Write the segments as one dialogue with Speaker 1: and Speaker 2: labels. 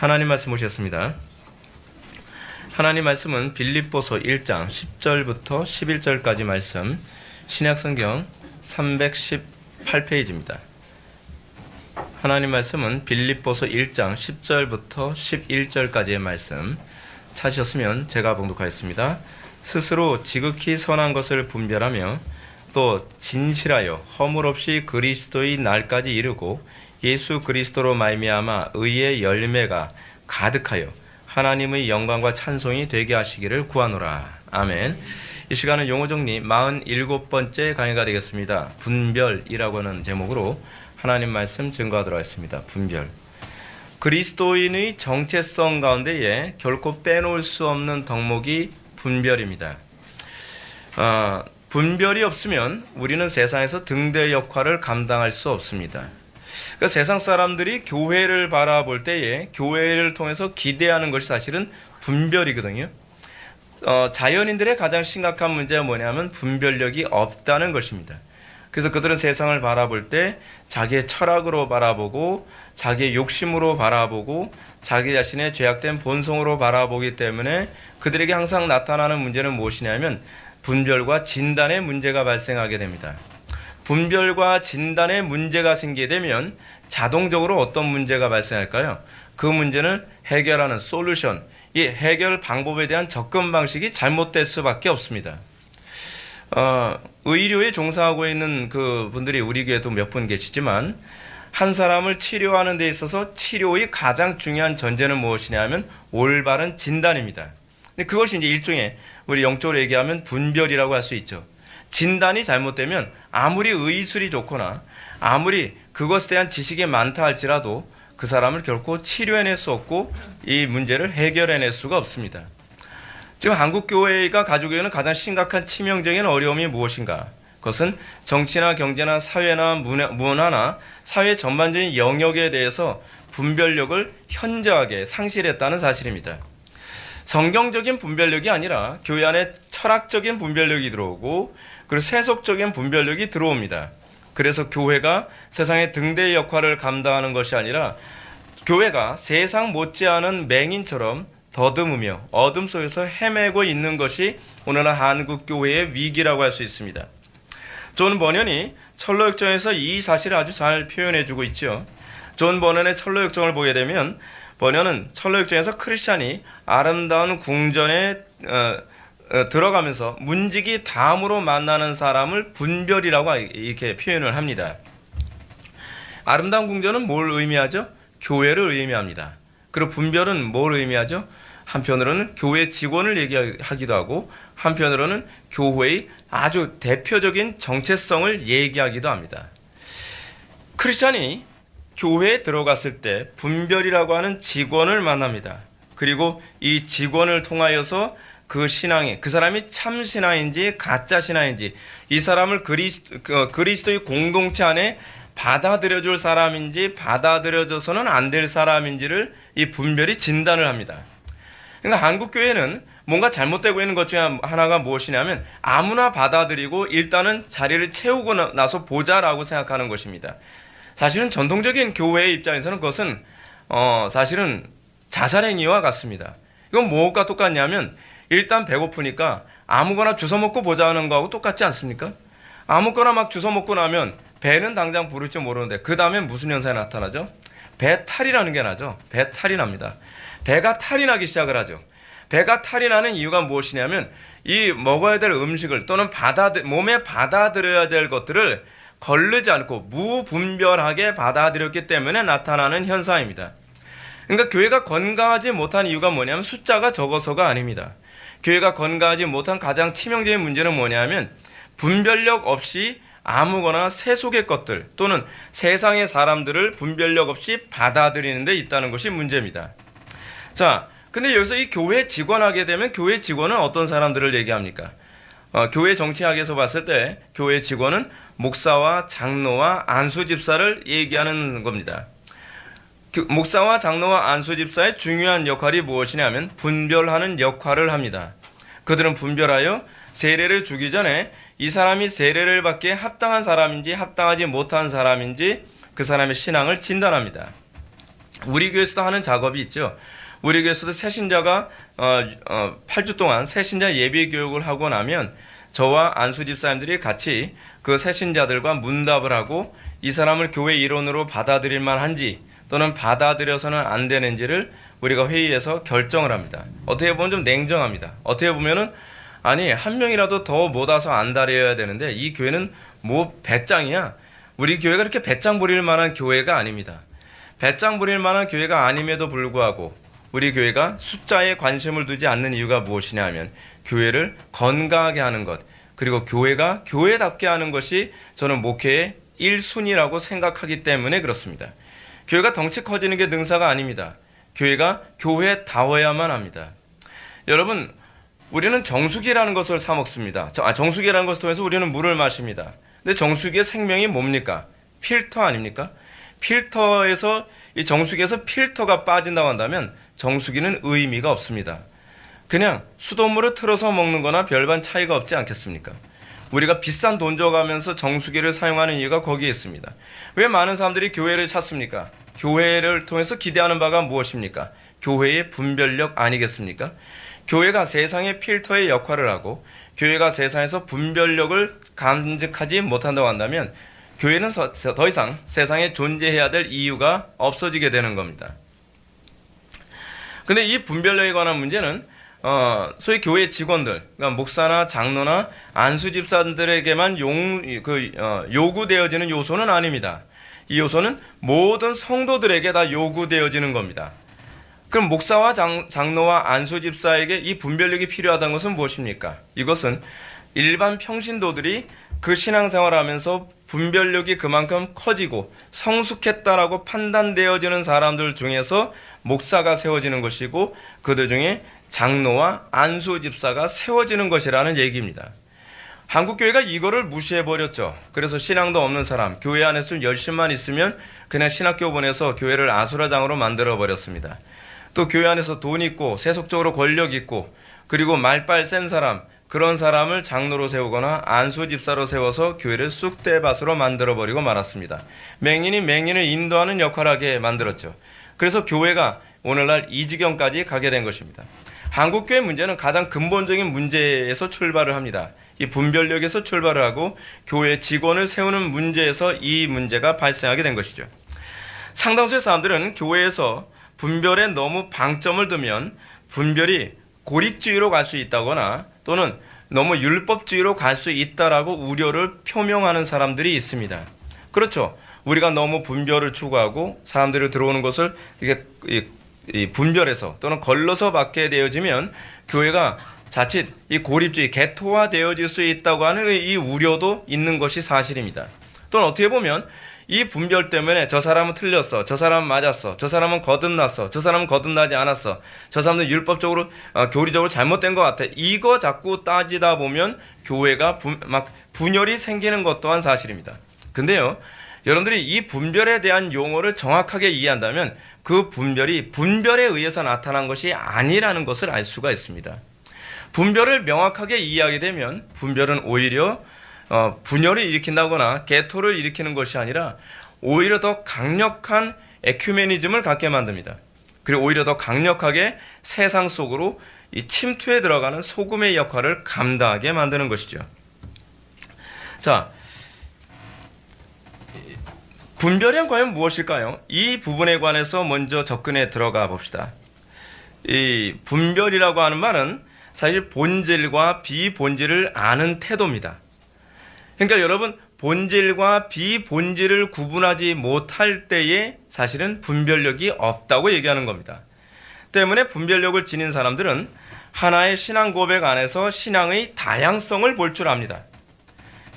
Speaker 1: 하나님 말씀 보셨습니다. 하나님 말씀은 빌립보서 1장 10절부터 11절까지 말씀, 신약성경 318페이지입니다. 하나님 말씀은 빌립보서 1장 10절부터 11절까지의 말씀 찾으셨으면 제가 봉독하였습니다. 스스로 지극히 선한 것을 분별하며 또 진실하여 허물 없이 그리스도의 날까지 이르고 예수 그리스도로 말미암아 의의 열매가 가득하여 하나님의 영광과 찬송이 되게 하시기를 구하노라. 아멘. 이 시간은 용어 정리 47번째 강의가 되겠습니다. 분별이라고 하는 제목으로 하나님 말씀 증거하도록 하겠습니다. 분별. 그리스도인의 정체성 가운데에 결코 빼놓을 수 없는 덕목이 분별입니다. 분별이 없으면 우리는 세상에서 등대 역할을 감당할 수 없습니다. 그러니까 세상 사람들이 교회를 바라볼 때에 교회를 통해서 기대하는 것이 사실은 분별이거든요. 자연인들의 가장 심각한 문제가 뭐냐면 분별력이 없다는 것입니다. 그래서 그들은 세상을 바라볼 때 자기의 철학으로 바라보고 자기의 욕심으로 바라보고 자기 자신의 죄악된 본성으로 바라보기 때문에 그들에게 항상 나타나는 문제는 무엇이냐면 분별과 진단의 문제가 발생하게 됩니다. 분별과 진단의 문제가 생기게 되면 자동적으로 어떤 문제가 발생할까요? 그 문제는 해결하는 솔루션, 이 해결 방법에 대한 접근 방식이 잘못될 수밖에 없습니다. 의료에 종사하고 있는 그 분들이 우리 교회도 몇 분 계시지만 한 사람을 치료하는 데 있어서 치료의 가장 중요한 전제는 무엇이냐면 올바른 진단입니다. 근데 그것이 이제 일종의 우리 영적으로 얘기하면 분별이라고 할 수 있죠. 진단이 잘못되면 아무리 의술이 좋거나 아무리 그것에 대한 지식이 많다 할지라도 그 사람을 결코 치료해낼 수 없고 이 문제를 해결해낼 수가 없습니다. 지금 한국교회가 가지고 있는 가장 심각한 치명적인 어려움이 무엇인가? 그것은 정치나 경제나 사회나 문화나 사회 전반적인 영역에 대해서 분별력을 현저하게 상실했다는 사실입니다. 성경적인 분별력이 아니라 교회 안에 철학적인 분별력이 들어오고 그리고 세속적인 분별력이 들어옵니다. 그래서 교회가 세상의 등대 역할을 감당하는 것이 아니라 교회가 세상 못지않은 맹인처럼 더듬으며 어둠 속에서 헤매고 있는 것이 오늘날 한국 교회의 위기라고 할 수 있습니다. 존 버넌이 철로역정에서 이 사실을 아주 잘 표현해주고 있죠. 존 버넌의 철로역정을 보게 되면 버넌은 철로역정에서 크리스찬이 아름다운 궁전에 들어가면서 문지기 다음으로 만나는 사람을 분별이라고 이렇게 표현을 합니다. 아름다운 궁전은 뭘 의미하죠? 교회를 의미합니다. 그리고 분별은 뭘 의미하죠? 한편으로는 교회 직원을 얘기하기도 하고 한편으로는 교회의 아주 대표적인 정체성을 얘기하기도 합니다. 크리스찬이 교회에 들어갔을 때 분별이라고 하는 직원을 만납니다. 그리고 이 직원을 통하여서 그 신앙이 그 사람이 참 신앙인지 가짜 신앙인지 이 사람을 그리스도의 공동체 안에 받아들여줄 사람인지 받아들여져서는 안 될 사람인지를 이 분별이 진단을 합니다. 그러니까 한국교회는 뭔가 잘못되고 있는 것 중에 하나가 무엇이냐면 아무나 받아들이고 일단은 자리를 채우고 나서 보자라고 생각하는 것입니다. 사실은 전통적인 교회의 입장에서는 그것은 사실은 자살행위와 같습니다. 이건 무엇과 똑같냐면 일단 배고프니까 아무거나 주워 먹고 보자 하는 거하고 똑같지 않습니까? 아무거나 막 주워 먹고 나면 배는 당장 부를지 모르는데 그 다음에 무슨 현상이 나타나죠? 배탈이라는 게 나죠. 배탈이 납니다. 배가 탈이 나기 시작을 하죠. 배가 탈이 나는 이유가 무엇이냐면 이 먹어야 될 음식을 또는 몸에 받아들여야 될 것들을 거르지 않고 무분별하게 받아들였기 때문에 나타나는 현상입니다. 그러니까 교회가 건강하지 못한 이유가 뭐냐면 숫자가 적어서가 아닙니다. 교회가 건강하지 못한 가장 치명적인 문제는 뭐냐면 분별력 없이 아무거나 세속의 것들 또는 세상의 사람들을 분별력 없이 받아들이는 데 있다는 것이 문제입니다. 자, 근데 여기서 이 교회 직원하게 되면 교회 직원은 어떤 사람들을 얘기합니까? 교회 정치학에서 봤을 때 교회 직원은 목사와 장로와 안수집사를 얘기하는 겁니다. 목사와 장로와 안수집사의 중요한 역할이 무엇이냐면 분별하는 역할을 합니다. 그들은 분별하여 세례를 주기 전에 이 사람이 세례를 받기에 합당한 사람인지 합당하지 못한 사람인지 그 사람의 신앙을 진단합니다. 우리 교회에서도 하는 작업이 있죠. 우리 교회에서도 새신자가 8주 동안 새신자 예비 교육을 하고 나면 저와 안수 집사님들이 같이 그 새신자들과 문답을 하고 이 사람을 교회 일원으로 받아들일 만한지 또는 받아들여서는 안 되는지를 우리가 회의에서 결정을 합니다. 어떻게 보면 좀 냉정합니다. 어떻게 보면은 아니 한 명이라도 더 못 와서 안 다려야 되는데 이 교회는 뭐 배짱이야. 우리 교회가 그렇게 배짱 부릴 만한 교회가 아닙니다. 배짱 부릴 만한 교회가 아님에도 불구하고 우리 교회가 숫자에 관심을 두지 않는 이유가 무엇이냐 하면 교회를 건강하게 하는 것, 그리고 교회가 교회답게 하는 것이 저는 목회의 1순위라고 생각하기 때문에 그렇습니다. 교회가 덩치 커지는 게 능사가 아닙니다. 교회가 교회다워야만 합니다. 여러분, 우리는 정수기라는 것을 사 먹습니다. 정수기라는 것을 통해서 우리는 물을 마십니다. 근데 정수기의 생명이 뭡니까? 필터 아닙니까? 필터에서 이 정수기에서 필터가 빠진다고 한다면 정수기는 의미가 없습니다. 그냥 수돗물을 틀어서 먹는 거나 별반 차이가 없지 않겠습니까? 우리가 비싼 돈 줘가면서 정수기를 사용하는 이유가 거기에 있습니다. 왜 많은 사람들이 교회를 찾습니까? 교회를 통해서 기대하는 바가 무엇입니까? 교회의 분별력 아니겠습니까? 교회가 세상의 필터의 역할을 하고 교회가 세상에서 분별력을 간직하지 못한다고 한다면 교회는 더 이상 세상에 존재해야 될 이유가 없어지게 되는 겁니다. 근데 이 분별력에 관한 문제는 소위 교회 직원들, 그러니까 목사나 장로나 안수 집사들에게만 요구되어지는 요소는 아닙니다. 이 요소는 모든 성도들에게 다 요구되어지는 겁니다. 그럼 목사와 장로와 안수 집사에게 이 분별력이 필요하다는 것은 무엇입니까? 이것은 일반 평신도들이 그 신앙생활을 하면서 분별력이 그만큼 커지고 성숙했다라고 판단되어지는 사람들 중에서 목사가 세워지는 것이고 그들 중에 장로와 안수 집사가 세워지는 것이라는 얘기입니다. 한국교회가 이거를 무시해버렸죠. 그래서 신앙도 없는 사람, 교회 안에서 좀 열심만 있으면 그냥 신학교 보내서 교회를 아수라장으로 만들어버렸습니다. 또 교회 안에서 돈 있고 세속적으로 권력 있고 그리고 말빨 센 사람, 그런 사람을 장로로 세우거나 안수 집사로 세워서 교회를 쑥대밭으로 만들어버리고 말았습니다. 맹인이 맹인을 인도하는 역할을 하게 만들었죠. 그래서 교회가 오늘날 이 지경까지 가게 된 것입니다. 한국교회 문제는 가장 근본적인 문제에서 출발을 합니다. 이 분별력에서 출발을 하고 교회 직원을 세우는 문제에서 이 문제가 발생하게 된 것이죠. 상당수의 사람들은 교회에서 분별에 너무 방점을 두면 분별이 고립주의로 갈 수 있다거나 또는 너무 율법주의로 갈 수 있다라고 우려를 표명하는 사람들이 있습니다. 그렇죠. 우리가 너무 분별을 추구하고 사람들이 들어오는 것을 이게 분별해서 또는 걸러서 받게 되어지면 교회가 자칫 이 고립주의, 개토화 되어질 수 있다고 하는 이 우려도 있는 것이 사실입니다. 또는 어떻게 보면 이 분별 때문에 저 사람은 틀렸어, 저 사람은 맞았어, 저 사람은 거듭났어, 저 사람은 거듭나지 않았어, 저 사람은 율법적으로 교리적으로 잘못된 것 같아, 이거 자꾸 따지다 보면 교회가 막 분열이 생기는 것 또한 사실입니다. 근데요, 여러분들이 이 분별에 대한 용어를 정확하게 이해한다면 그 분별이 분별에 의해서 나타난 것이 아니라는 것을 알 수가 있습니다. 분별을 명확하게 이해하게 되면 분별은 오히려 분열을 일으킨다거나 개토를 일으키는 것이 아니라 오히려 더 강력한 에큐메니즘을 갖게 만듭니다. 그리고 오히려 더 강력하게 세상 속으로 이 침투에 들어가는 소금의 역할을 감당하게 만드는 것이죠. 자, 분별은 과연 무엇일까요? 이 부분에 관해서 먼저 접근해 들어가 봅시다. 이 분별이라고 하는 말은 사실 본질과 비본질을 아는 태도입니다. 그러니까 여러분, 본질과 비본질을 구분하지 못할 때에 사실은 분별력이 없다고 얘기하는 겁니다. 때문에 분별력을 지닌 사람들은 하나의 신앙 고백 안에서 신앙의 다양성을 볼 줄 압니다.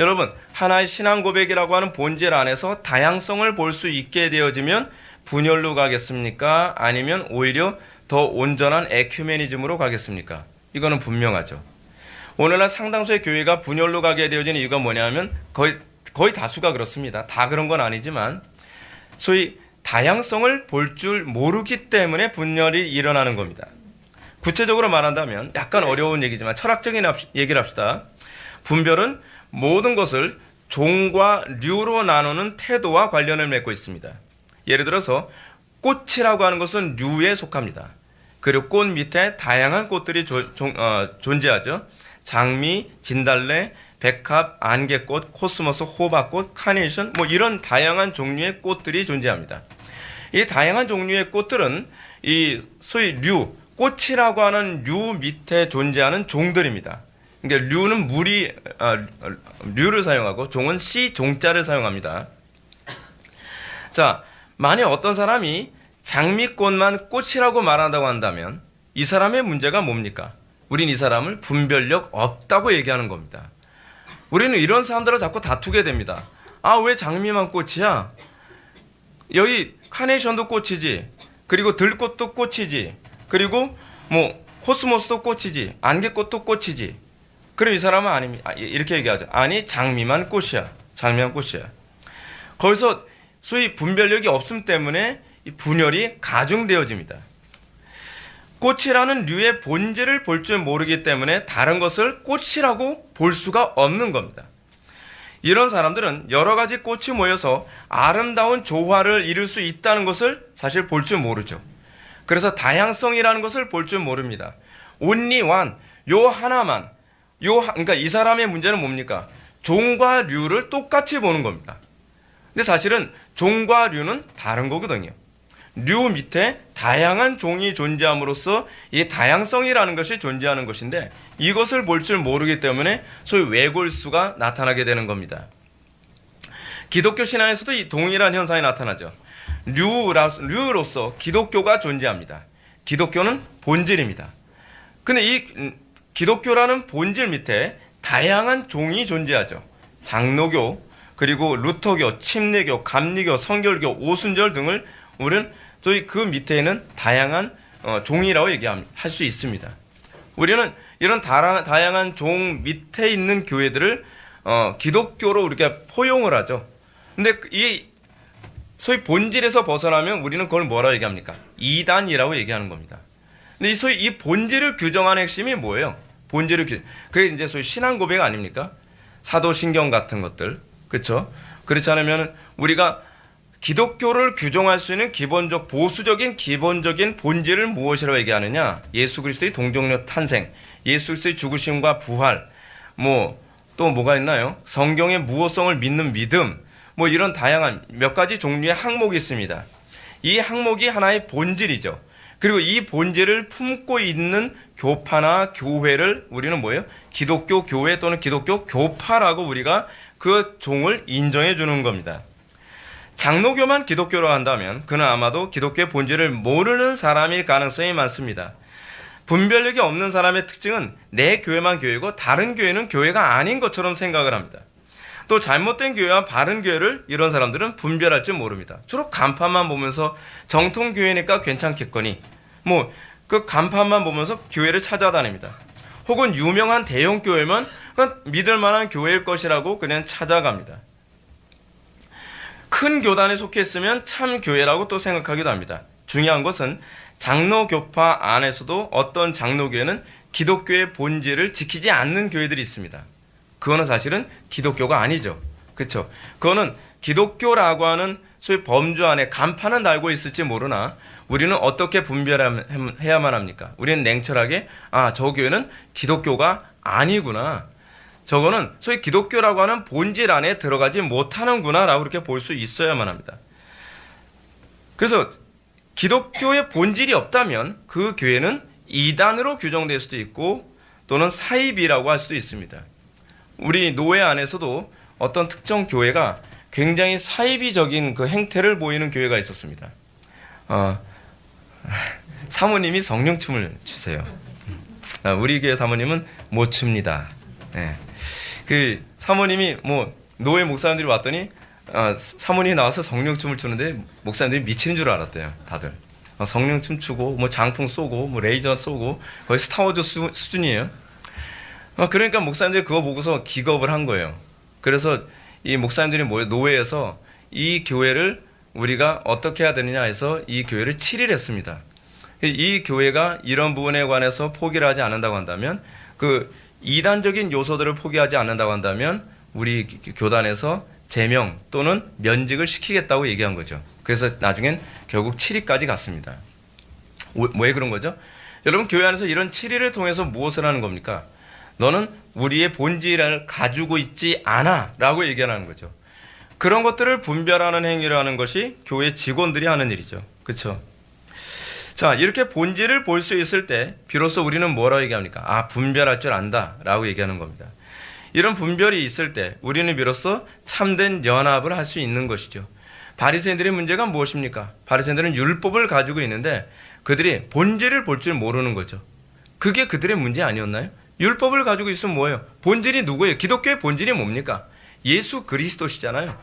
Speaker 1: 여러분, 하나의 신앙 고백이라고 하는 본질 안에서 다양성을 볼 수 있게 되어지면 분열로 가겠습니까? 아니면 오히려 더 온전한 에큐메니즘으로 가겠습니까? 이거는 분명하죠. 오늘날 상당수의 교회가 분열로 가게 되어진 이유가 뭐냐면 거의 다수가 그렇습니다. 다 그런 건 아니지만 소위 다양성을 볼 줄 모르기 때문에 분열이 일어나는 겁니다. 구체적으로 말한다면 약간 어려운 얘기지만 철학적인 얘기를 합시다. 분별은 모든 것을 종과 류로 나누는 태도와 관련을 맺고 있습니다. 예를 들어서 꽃이라고 하는 것은 류에 속합니다. 그리고 꽃 밑에 다양한 꽃들이 존재하죠. 장미, 진달래, 백합, 안개꽃, 코스모스, 호박꽃, 카네이션 뭐 이런 다양한 종류의 꽃들이 존재합니다. 이 다양한 종류의 꽃들은 이 소위 류, 꽃이라고 하는 류 밑에 존재하는 종들입니다. 그러니까 류는 류를 사용하고 종은 씨 종자를 사용합니다. 자, 만약 어떤 사람이 장미꽃만 꽃이라고 말한다고 한다면 이 사람의 문제가 뭡니까? 우린 이 사람을 분별력 없다고 얘기하는 겁니다. 우리는 이런 사람들을 자꾸 다투게 됩니다. 아, 왜 장미만 꽃이야? 여기 카네이션도 꽃이지. 그리고 들꽃도 꽃이지. 그리고 뭐 코스모스도 꽃이지. 안개꽃도 꽃이지. 그럼 이 사람은 아닙니다. 이렇게 얘기하죠. 아니, 장미만 꽃이야. 장미만 꽃이야. 거기서 소위 분별력이 없음 때문에 이 분열이 가중되어집니다. 꽃이라는 류의 본질을 볼 줄 모르기 때문에 다른 것을 꽃이라고 볼 수가 없는 겁니다. 이런 사람들은 여러 가지 꽃이 모여서 아름다운 조화를 이룰 수 있다는 것을 사실 볼 줄 모르죠. 그래서 다양성이라는 것을 볼 줄 모릅니다. only one, 요 하나만, 그러니까 이 사람의 문제는 뭡니까? 종과 류를 똑같이 보는 겁니다. 근데 사실은 종과 류는 다른 거거든요. 류 밑에 다양한 종이 존재함으로써 이 다양성이라는 것이 존재하는 것인데 이것을 볼 줄 모르기 때문에 소위 외골수가 나타나게 되는 겁니다. 기독교 신앙에서도 이 동일한 현상이 나타나죠. 류로서 기독교가 존재합니다. 기독교는 본질입니다. 근데 이 기독교라는 본질 밑에 다양한 종이 존재하죠. 장로교, 그리고 루터교, 침례교, 감리교, 성결교, 오순절 등을 우리는 또 그 밑에 있는 다양한 종이라고 얘기할 수 있습니다. 우리는 이런 다양한 종 밑에 있는 교회들을 기독교로 우리가 포용을 하죠. 근데 이 소위 본질에서 벗어나면 우리는 그걸 뭐라고 얘기합니까? 이단이라고 얘기하는 겁니다. 근데 소위 이 본질을 규정하는 핵심이 뭐예요? 그게 이제 소위 신앙 고백 아닙니까? 사도신경 같은 것들, 그렇죠? 그렇지 않으면 우리가 기독교를 규정할 수 있는 보수적인 기본적인 본질을 무엇이라고 얘기하느냐? 예수 그리스도의 동정녀 탄생, 예수 그리스도의 죽으심과 부활, 또 뭐가 있나요? 성경의 무호성을 믿는 믿음, 이런 다양한 몇 가지 종류의 항목이 있습니다. 이 항목이 하나의 본질이죠. 그리고 이 본질을 품고 있는 교파나 교회를 우리는 뭐예요? 기독교 교회 또는 기독교 교파라고 우리가 그 종을 인정해 주는 겁니다. 장로교만 기독교로 한다면 그는 아마도 기독교의 본질을 모르는 사람일 가능성이 많습니다. 분별력이 없는 사람의 특징은 내 교회만 교회고 다른 교회는 교회가 아닌 것처럼 생각을 합니다. 또 잘못된 교회와 바른 교회를 이런 사람들은 분별할 줄 모릅니다. 주로 간판만 보면서 정통 교회니까 괜찮겠거니 그 간판만 보면서 교회를 찾아다닙니다. 혹은 유명한 대형 교회면 믿을 만한 교회일 것이라고 그냥 찾아갑니다. 큰 교단에 속해 있으면 참 교회라고 또 생각하기도 합니다. 중요한 것은 장로교파 안에서도 어떤 장로교회는 기독교의 본질을 지키지 않는 교회들이 있습니다. 그거는 사실은 기독교가 아니죠. 그렇죠? 그거는 기독교라고 하는 소위 범주 안에 간판은 달고 있을지 모르나 우리는 어떻게 분별해야만 합니까? 우리는 냉철하게 저 교회는 기독교가 아니구나. 저거는 소위 기독교라고 하는 본질 안에 들어가지 못하는구나 라고 그렇게 볼 수 있어야만 합니다. 그래서 기독교의 본질이 없다면 그 교회는 이단으로 규정될 수도 있고 또는 사이비라고 할 수도 있습니다. 우리 노회 안에서도 어떤 특정 교회가 굉장히 사이비적인 그 행태를 보이는 교회가 있었습니다. 사모님이 성령춤을 추세요. 우리 교회 사모님은 못 춥니다. 네. 그 사모님이 노회 목사님들이 왔더니 사모님이 나와서 성령춤을 추는데 목사님들이 미치는 줄 알았대요. 다들 성령춤 추고 장풍 쏘고 레이저 쏘고 거의 스타워즈 수준이에요. 그러니까 목사님들이 그거 보고서 기겁을 한 거예요. 그래서 이 목사님들이 노회에서 이 교회를 우리가 어떻게 해야 되느냐 해서 이 교회를 7일 했습니다. 이 교회가 이런 부분에 관해서 포기를 하지 않는다고 한다면 그 이단적인 요소들을 포기하지 않는다고 한다면 우리 교단에서 제명 또는 면직을 시키겠다고 얘기한 거죠. 그래서 나중엔 결국 7위까지 갔습니다. 왜 그런 거죠? 여러분, 교회 안에서 이런 7위를 통해서 무엇을 하는 겁니까? 너는 우리의 본질을 가지고 있지 않아 라고 얘기하는 거죠. 그런 것들을 분별하는 행위를 하는 것이 교회 직원들이 하는 일이죠. 그렇죠? 자, 이렇게 본질을 볼 수 있을 때 비로소 우리는 뭐라고 얘기합니까? 아, 분별할 줄 안다 라고 얘기하는 겁니다. 이런 분별이 있을 때 우리는 비로소 참된 연합을 할 수 있는 것이죠. 바리새인들의 문제가 무엇입니까? 바리새인들은 율법을 가지고 있는데 그들이 본질을 볼 줄 모르는 거죠. 그게 그들의 문제 아니었나요? 율법을 가지고 있으면 뭐예요? 본질이 누구예요? 기독교의 본질이 뭡니까? 예수 그리스도시잖아요.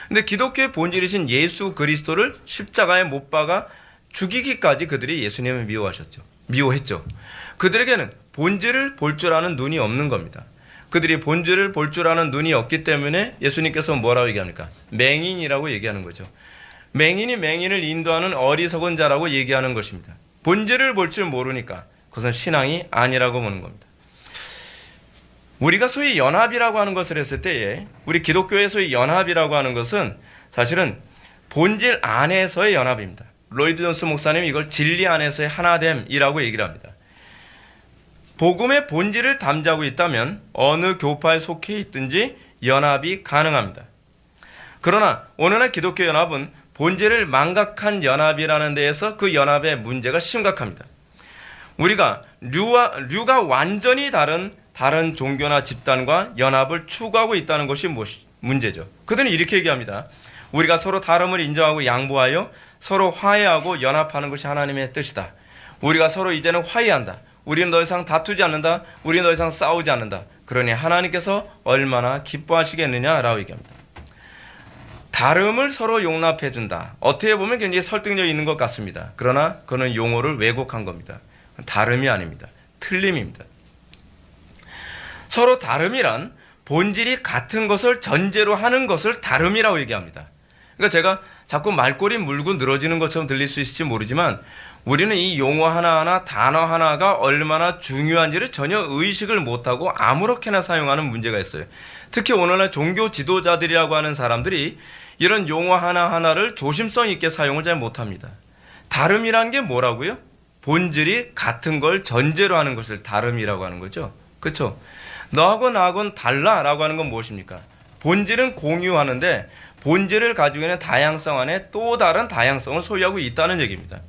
Speaker 1: 근데 기독교의 본질이신 예수 그리스도를 십자가에 못 박아 죽이기까지 그들이 예수님을 미워했죠. 그들에게는 본질을 볼 줄 아는 눈이 없는 겁니다. 그들이 본질을 볼 줄 아는 눈이 없기 때문에 예수님께서 뭐라고 얘기합니까? 맹인이라고 얘기하는 거죠. 맹인이 맹인을 인도하는 어리석은 자라고 얘기하는 것입니다. 본질을 볼 줄 모르니까 그것은 신앙이 아니라고 보는 겁니다. 우리가 소위 연합이라고 하는 것을 했을 때에 우리 기독교의 소위 연합이라고 하는 것은 사실은 본질 안에서의 연합입니다. 로이드 존스 목사님이 이걸 진리 안에서의 하나됨이라고 얘기를 합니다. 복음의 본질을 담자고 있다면 어느 교파에 속해 있든지 연합이 가능합니다. 그러나 오늘날 기독교 연합은 본질을 망각한 연합이라는 데에서 그 연합의 문제가 심각합니다. 우리가 류가 완전히 다른 종교나 집단과 연합을 추구하고 있다는 것이 문제죠. 그들은 이렇게 얘기합니다. 우리가 서로 다름을 인정하고 양보하여 서로 화해하고 연합하는 것이 하나님의 뜻이다. 우리가 서로 이제는 화해한다. 우리는 더 이상 다투지 않는다. 우리는 더 이상 싸우지 않는다. 그러니 하나님께서 얼마나 기뻐하시겠느냐라고 얘기합니다. 다름을 서로 용납해 준다. 어떻게 보면 굉장히 설득력 있는 것 같습니다. 그러나 그는 용어를 왜곡한 겁니다. 다름이 아닙니다. 틀림입니다. 서로 다름이란 본질이 같은 것을 전제로 하는 것을 다름이라고 얘기합니다. 그러니까 제가 자꾸 말꼬리 물고 늘어지는 것처럼 들릴 수 있을지 모르지만 우리는 이 용어 하나하나 단어 하나가 얼마나 중요한지를 전혀 의식을 못하고 아무렇게나 사용하는 문제가 있어요. 특히 오늘날 종교 지도자들이라고 하는 사람들이 이런 용어 하나하나를 조심성 있게 사용을 잘 못합니다. 다름이라는 게 뭐라고요? 본질이 같은 걸 전제로 하는 것을 다름이라고 하는 거죠. 그렇죠? 너하고 나하고는 달라라고 하는 건 무엇입니까? 본질은 공유하는데 본질을 가지고 있는 다양성 안에 또 다른 다양성을 소유하고 있다는 얘기입니다.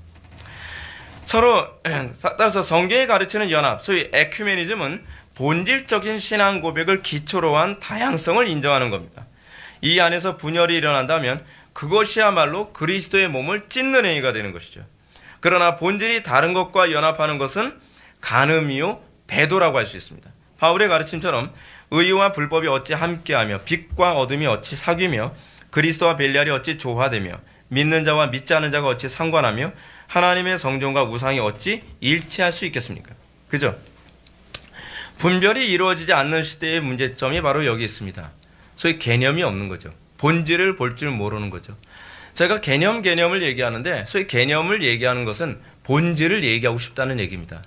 Speaker 1: 따라서 성경이 가르치는 연합, 소위 에큐메니즘은 본질적인 신앙 고백을 기초로 한 다양성을 인정하는 겁니다. 이 안에서 분열이 일어난다면 그것이야말로 그리스도의 몸을 찢는 행위가 되는 것이죠. 그러나 본질이 다른 것과 연합하는 것은 간음이요 배도라고 할 수 있습니다. 바울의 가르침처럼 의와 불법이 어찌 함께하며 빛과 어둠이 어찌 사귀며 그리스도와 벨리알이 어찌 조화되며 믿는 자와 믿지 않는 자가 어찌 상관하며 하나님의 성전과 우상이 어찌 일치할 수 있겠습니까? 그죠? 분별이 이루어지지 않는 시대의 문제점이 바로 여기 있습니다. 소위 개념이 없는 거죠. 본질을 볼 줄 모르는 거죠. 제가 개념을 얘기하는데 소위 개념을 얘기하는 것은 본질을 얘기하고 싶다는 얘기입니다.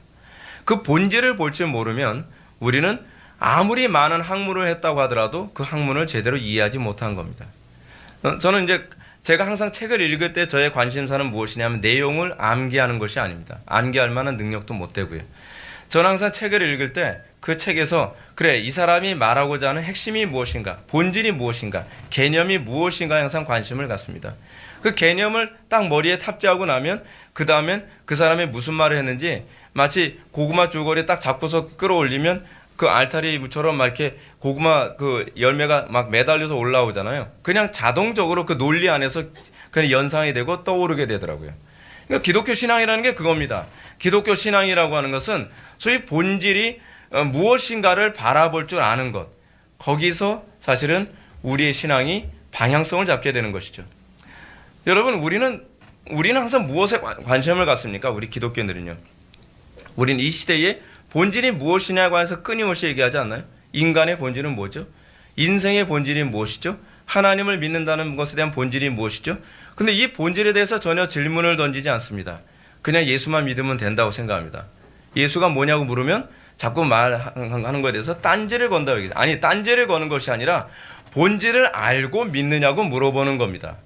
Speaker 1: 그 본질을 볼 줄 모르면 우리는 아무리 많은 학문을 했다고 하더라도 그 학문을 제대로 이해하지 못한 겁니다. 저는 이제 제가 항상 책을 읽을 때 저의 관심사는 무엇이냐면 내용을 암기하는 것이 아닙니다. 암기할 만한 능력도 못 되고요. 저는 항상 책을 읽을 때 그 책에서 그래 이 사람이 말하고자 하는 핵심이 무엇인가, 본질이 무엇인가, 개념이 무엇인가 항상 관심을 갖습니다. 그 개념을 딱 머리에 탑재하고 나면 그 다음엔 그 사람이 무슨 말을 했는지 마치 고구마 줄거리 딱 잡고서 끌어올리면 그 알타리처럼 막 이렇게 고구마 그 열매가 막 매달려서 올라오잖아요. 그냥 자동적으로 그 논리 안에서 그냥 연상이 되고 떠오르게 되더라고요. 그러니까 기독교 신앙이라는 게 그겁니다. 기독교 신앙이라고 하는 것은 소위 본질이 무엇인가를 바라볼 줄 아는 것. 거기서 사실은 우리의 신앙이 방향성을 잡게 되는 것이죠. 여러분, 우리는 항상 무엇에 관심을 갖습니까? 우리 기독교인들은요. 우리는 이 시대에 본질이 무엇이냐고 해서 끊임없이 얘기하지 않나요? 인간의 본질은 뭐죠? 인생의 본질이 무엇이죠? 하나님을 믿는다는 것에 대한 본질이 무엇이죠? 근데 이 본질에 대해서 전혀 질문을 던지지 않습니다. 그냥 예수만 믿으면 된다고 생각합니다. 예수가 뭐냐고 물으면 자꾸 말하는 것에 대해서 딴지를 건다고 얘기해요. 아니, 딴지를 거는 것이 아니라 본질을 알고 믿느냐고 물어보는 겁니다.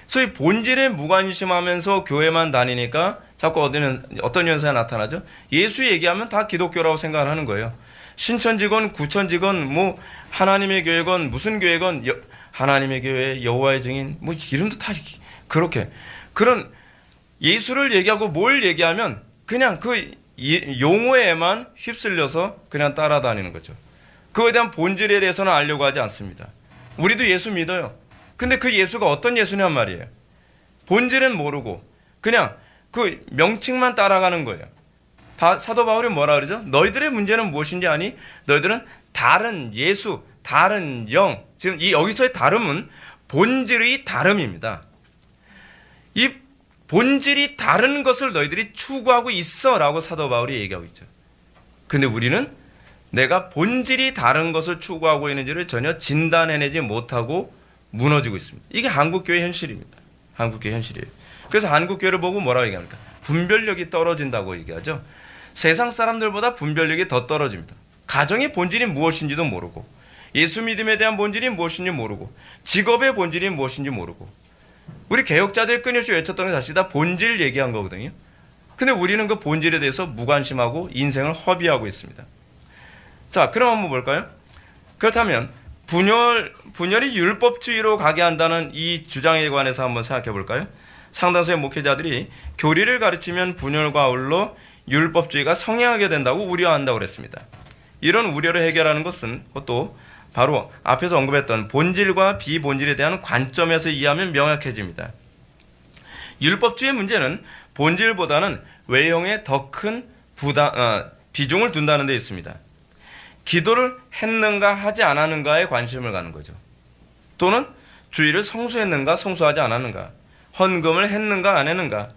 Speaker 1: 그래서 이 본질에 무관심하면서 교회만 다니니까 자꾸 어떤 현상이 나타나죠? 예수 얘기하면 다 기독교라고 생각을 하는 거예요. 신천지건 구천지건 뭐 하나님의 교회건 무슨 교회건 하나님의 교회, 여호와의 증인 뭐 이름도 다 그렇게 그런 예수를 얘기하고 뭘 얘기하면 그냥 그 용어에만 휩쓸려서 그냥 따라다니는 거죠. 그거에 대한 본질에 대해서는 알려고 하지 않습니다. 우리도 예수 믿어요. 근데 그 예수가 어떤 예수냔 말이에요. 본질은 모르고 그냥 그 명칭만 따라가는 거예요. 사도 바울이 뭐라 그러죠? 너희들의 문제는 무엇인지 아니? 너희들은 다른 예수, 다른 영. 지금 이 여기서의 다름은 본질의 다름입니다. 이 본질이 다른 것을 너희들이 추구하고 있어라고 사도 바울이 얘기하고 있죠. 근데 우리는 내가 본질이 다른 것을 추구하고 있는지를 전혀 진단해내지 못하고 무너지고 있습니다. 이게 한국교회 현실입니다. 한국교회 현실이에요. 그래서 한국교회를 보고 뭐라고 얘기합니까? 분별력이 떨어진다고 얘기하죠. 세상 사람들보다 분별력이 더 떨어집니다. 가정의 본질이 무엇인지도 모르고 예수 믿음에 대한 본질이 무엇인지 모르고 직업의 본질이 무엇인지 모르고 우리 개혁자들이 끊임없이 외쳤던 게 사실 다 본질 얘기한 거거든요. 근데 우리는 그 본질에 대해서 무관심하고 인생을 허비하고 있습니다. 자, 그럼 한번 볼까요? 그렇다면 분열이 율법주의로 가게 한다는 이 주장에 관해서 한번 생각해 볼까요? 상당수의 목회자들이 교리를 가르치면 분열과 아울러 율법주의가 성행하게 된다고 우려한다고 그랬습니다. 이런 우려를 해결하는 것은 그것도 바로 앞에서 언급했던 본질과 비본질에 대한 관점에서 이해하면 명확해집니다. 율법주의의 문제는 본질보다는 외형에 더 큰 비중을 둔다는 데 있습니다. 기도를 했는가 하지 않았는가에 관심을 가는 거죠. 또는 주일을 성수했는가 성수하지 않았는가, 헌금을 했는가 안 했는가,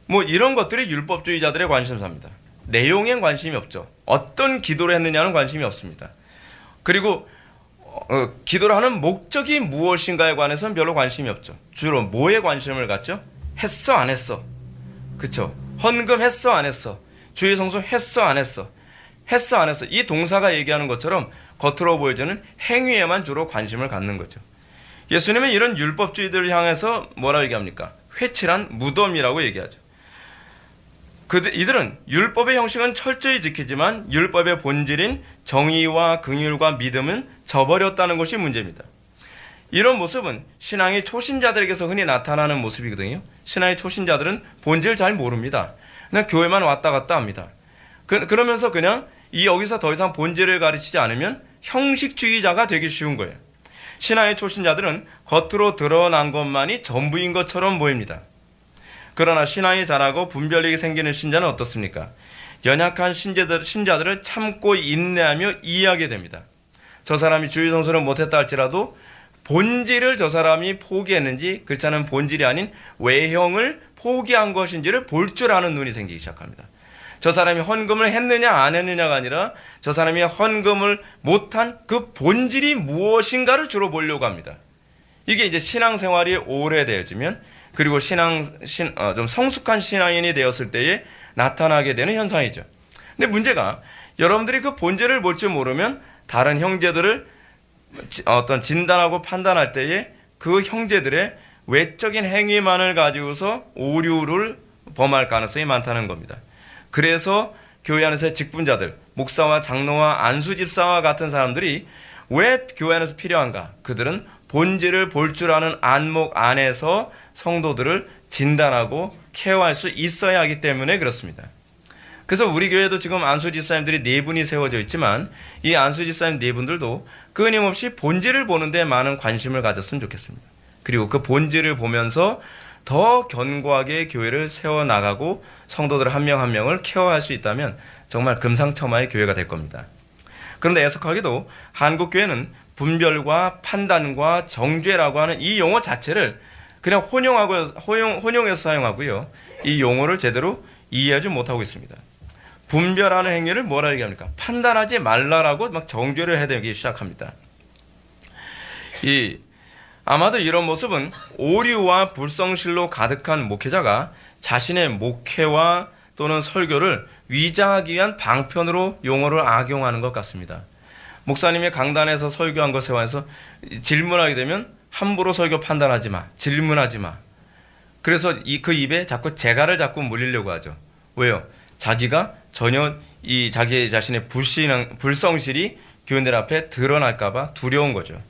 Speaker 1: 뭐 이런 것들이 율법주의자들의 관심사입니다. 내용엔 관심이 없죠. 어떤 기도를 했느냐는 관심이 없습니다. 그리고 기도를 하는 목적이 무엇인가에 관해서는 별로 관심이 없죠. 주로 뭐에 관심을 갖죠? 했어 안 했어? 그쵸? 헌금 했어 안 했어? 주일 성수 했어 안 했어? 했어 안 했어? 이 동사가 얘기하는 것처럼 겉으로 보여지는 행위에만 주로 관심을 갖는 거죠. 예수님은 이런 율법주의들을 향해서 뭐라고 얘기합니까? 회칠한 무덤이라고 얘기하죠. 이들은 율법의 형식은 철저히 지키지만 율법의 본질인 정의와 긍휼과 믿음은 저버렸다는 것이 문제입니다. 이런 모습은 신앙의 초신자들에게서 흔히 나타나는 모습이거든요. 신앙의 초신자들은 본질 잘 모릅니다. 그냥 교회만 왔다 갔다 합니다. 그러면서 그냥 여기서 더 이상 본질을 가르치지 않으면 형식주의자가 되기 쉬운 거예요. 신앙의 초신자들은 겉으로 드러난 것만이 전부인 것처럼 보입니다. 그러나 신앙이 자라고 분별력이 생기는 신자는 어떻습니까? 연약한 신자들을 참고 인내하며 이해하게 됩니다. 저 사람이 주일 성수를 못했다 할지라도 본질을 저 사람이 포기했는지 그렇지 않은 본질이 아닌 외형을 포기한 것인지를 볼 줄 아는 눈이 생기기 시작합니다. 저 사람이 헌금을 했느냐 안 했느냐가 아니라 저 사람이 헌금을 못한 그 본질이 무엇인가를 주로 보려고 합니다. 이게 이제 신앙생활이 오래되어지면 그리고 좀 성숙한 신앙인이 되었을 때에 나타나게 되는 현상이죠. 근데 문제가 여러분들이 그 본질을 볼 줄 모르면 다른 형제들을 어떤 진단하고 판단할 때에 그 형제들의 외적인 행위만을 가지고서 오류를 범할 가능성이 많다는 겁니다. 그래서 교회 안에서의 직분자들, 목사와 장로와 안수집사와 같은 사람들이 왜 교회 안에서 필요한가? 그들은 본질을 볼 줄 아는 안목 안에서 성도들을 진단하고 케어할 수 있어야 하기 때문에 그렇습니다. 그래서 우리 교회도 지금 안수집사님들이 4분이 세워져 있지만 이 안수집사님 4분들도 끊임없이 본질을 보는 데 많은 관심을 가졌으면 좋겠습니다. 그리고 그 본질을 보면서 더 견고하게 교회를 세워나가고 성도들 한 명 한 명을 케어할 수 있다면 정말 금상첨화의 교회가 될 겁니다. 그런데 애석하게도 한국교회는 분별과 판단과 정죄라고 하는 이 용어 자체를 그냥 혼용해서 사용하고요. 이 용어를 제대로 이해하지 못하고 있습니다. 분별하는 행위를 뭐라 얘기합니까? 판단하지 말라라고 막 정죄를 해대기 시작합니다. 아마도 이런 모습은 오류와 불성실로 가득한 목회자가 자신의 목회와 또는 설교를 위장하기 위한 방편으로 용어를 악용하는 것 같습니다. 목사님이 강단에서 설교한 것에 관해서 질문하게 되면 함부로 설교 판단하지 마. 질문하지 마. 그래서 그 입에 자꾸 재갈을 자꾸 물리려고 하죠. 왜요? 자기가 전혀 이 자기 자신의 불성실이 교인들 앞에 드러날까봐 두려운 거죠.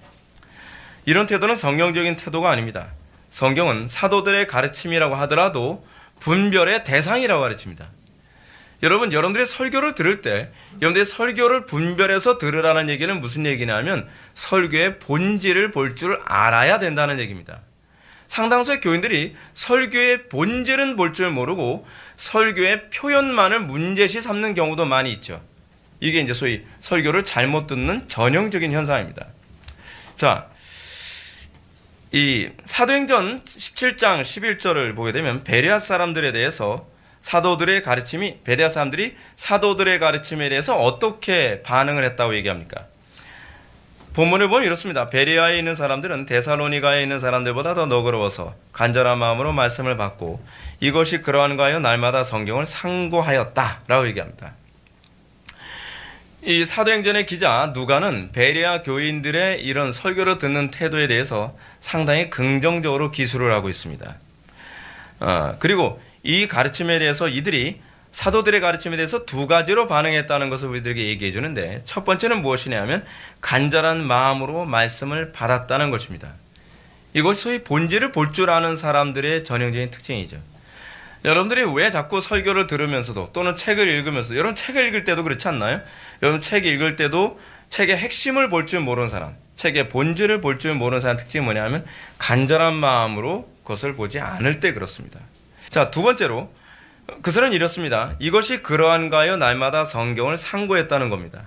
Speaker 1: 이런 태도는 성경적인 태도가 아닙니다. 성경은 사도들의 가르침이라고 하더라도 분별의 대상이라고 가르칩니다. 여러분들이 설교를 들을 때 여러분들이 설교를 분별해서 들으라는 얘기는 무슨 얘기냐면 설교의 본질을 볼 줄 알아야 된다는 얘기입니다. 상당수의 교인들이 설교의 본질은 볼 줄 모르고 설교의 표현만을 문제시 삼는 경우도 많이 있죠. 이게 이제 소위 설교를 잘못 듣는 전형적인 현상입니다. 자, 이 사도행전 17장 11절을 보게 되면 베레아 사람들에 대해서 사도들의 가르침이 베레아 사람들이 사도들의 가르침에 대해서 어떻게 반응을 했다고 얘기합니까? 본문을 보면 이렇습니다. 베레아에 있는 사람들은 데살로니가에 있는 사람들보다 더 너그러워서 간절한 마음으로 말씀을 받고 이것이 그러한가 하여 날마다 성경을 상고하였다라고 얘기합니다. 이 사도행전의 기자 누가는 베레아 교인들의 이런 설교를 듣는 태도에 대해서 상당히 긍정적으로 기술을 하고 있습니다. 그리고 이 가르침에 대해서 이들이 사도들의 가르침에 대해서 두 가지로 반응했다는 것을 우리들에게 얘기해 주는데 첫 번째는 무엇이냐면 간절한 마음으로 말씀을 받았다는 것입니다. 이것이 소위 본질을 볼 줄 아는 사람들의 전형적인 특징이죠. 여러분들이 왜 자꾸 설교를 들으면서도 또는 책을 읽으면서도 여러분 책을 읽을 때도 그렇지 않나요? 여러분 책 읽을 때도 책의 핵심을 볼 줄 모르는 사람, 책의 본질을 볼 줄 모르는 사람 특징이 뭐냐면 간절한 마음으로 그것을 보지 않을 때 그렇습니다. 자, 두 번째로 그들은 이렇습니다. 이것이 그러한가요? 날마다 성경을 상고했다는 겁니다.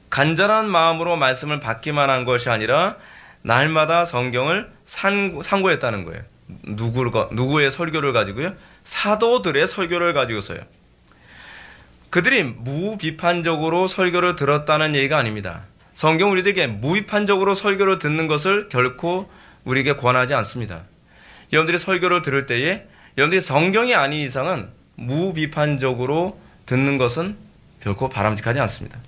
Speaker 1: 간절한 마음으로 말씀을 받기만 한 것이 아니라 날마다 성경을 상고했다는 거예요. 누구의 설교를 가지고요? 사도들의 설교를 가지고서요. 그들이 무비판적으로 설교를 들었다는 얘기가 아닙니다. 성경 우리들에게 무비판적으로 설교를 듣는 것을 결코 우리에게 권하지 않습니다. 여러분들이 설교를 들을 때에 여러분들이 성경이 아닌 이상은 무비판적으로 듣는 것은 결코 바람직하지 않습니다.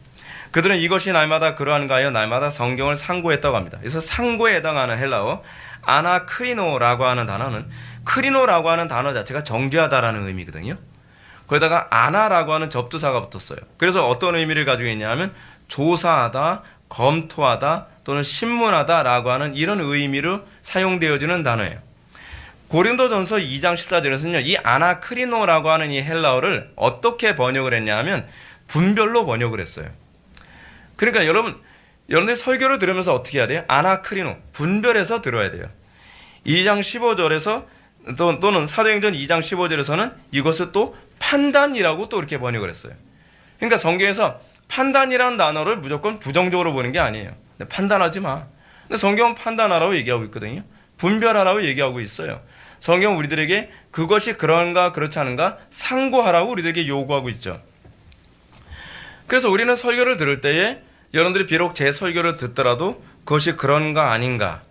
Speaker 1: 그들은 이것이 날마다 그러한가 하여 날마다 성경을 상고했다고 합니다. 그래서 상고에 해당하는 헬라어 아나크리노라고 하는 단어는 크리노라고 하는 단어 자체가 정죄하다라는 의미거든요. 거기다가 아나라고 하는 접두사가 붙었어요. 그래서 어떤 의미를 가지고 있냐면 조사하다, 검토하다 또는 신문하다라고 하는 이런 의미로 사용되어지는 단어예요. 고린도전서 2장 14절에서는요. 이 아나크리노라고 하는 이 헬라어를 어떻게 번역을 했냐면 분별로 번역을 했어요. 그러니까 여러분들 설교를 들으면서 어떻게 해야 돼요? 아나크리노, 분별해서 들어야 돼요. 2장 15절에서 또는 사도행전 2장 15절에서는 이것을 또 판단이라고 또 이렇게 번역을 했어요. 그러니까 성경에서 판단이라는 단어를 무조건 부정적으로 보는 게 아니에요. 판단하지 마. 근데 성경은 판단하라고 얘기하고 있거든요. 분별하라고 얘기하고 있어요. 성경은 우리들에게 그것이 그런가 그렇지 않은가 상고하라고 우리들에게 요구하고 있죠. 그래서 우리는 설교를 들을 때에 여러분들이 비록 제 설교를 듣더라도 그것이 그런가 아닌가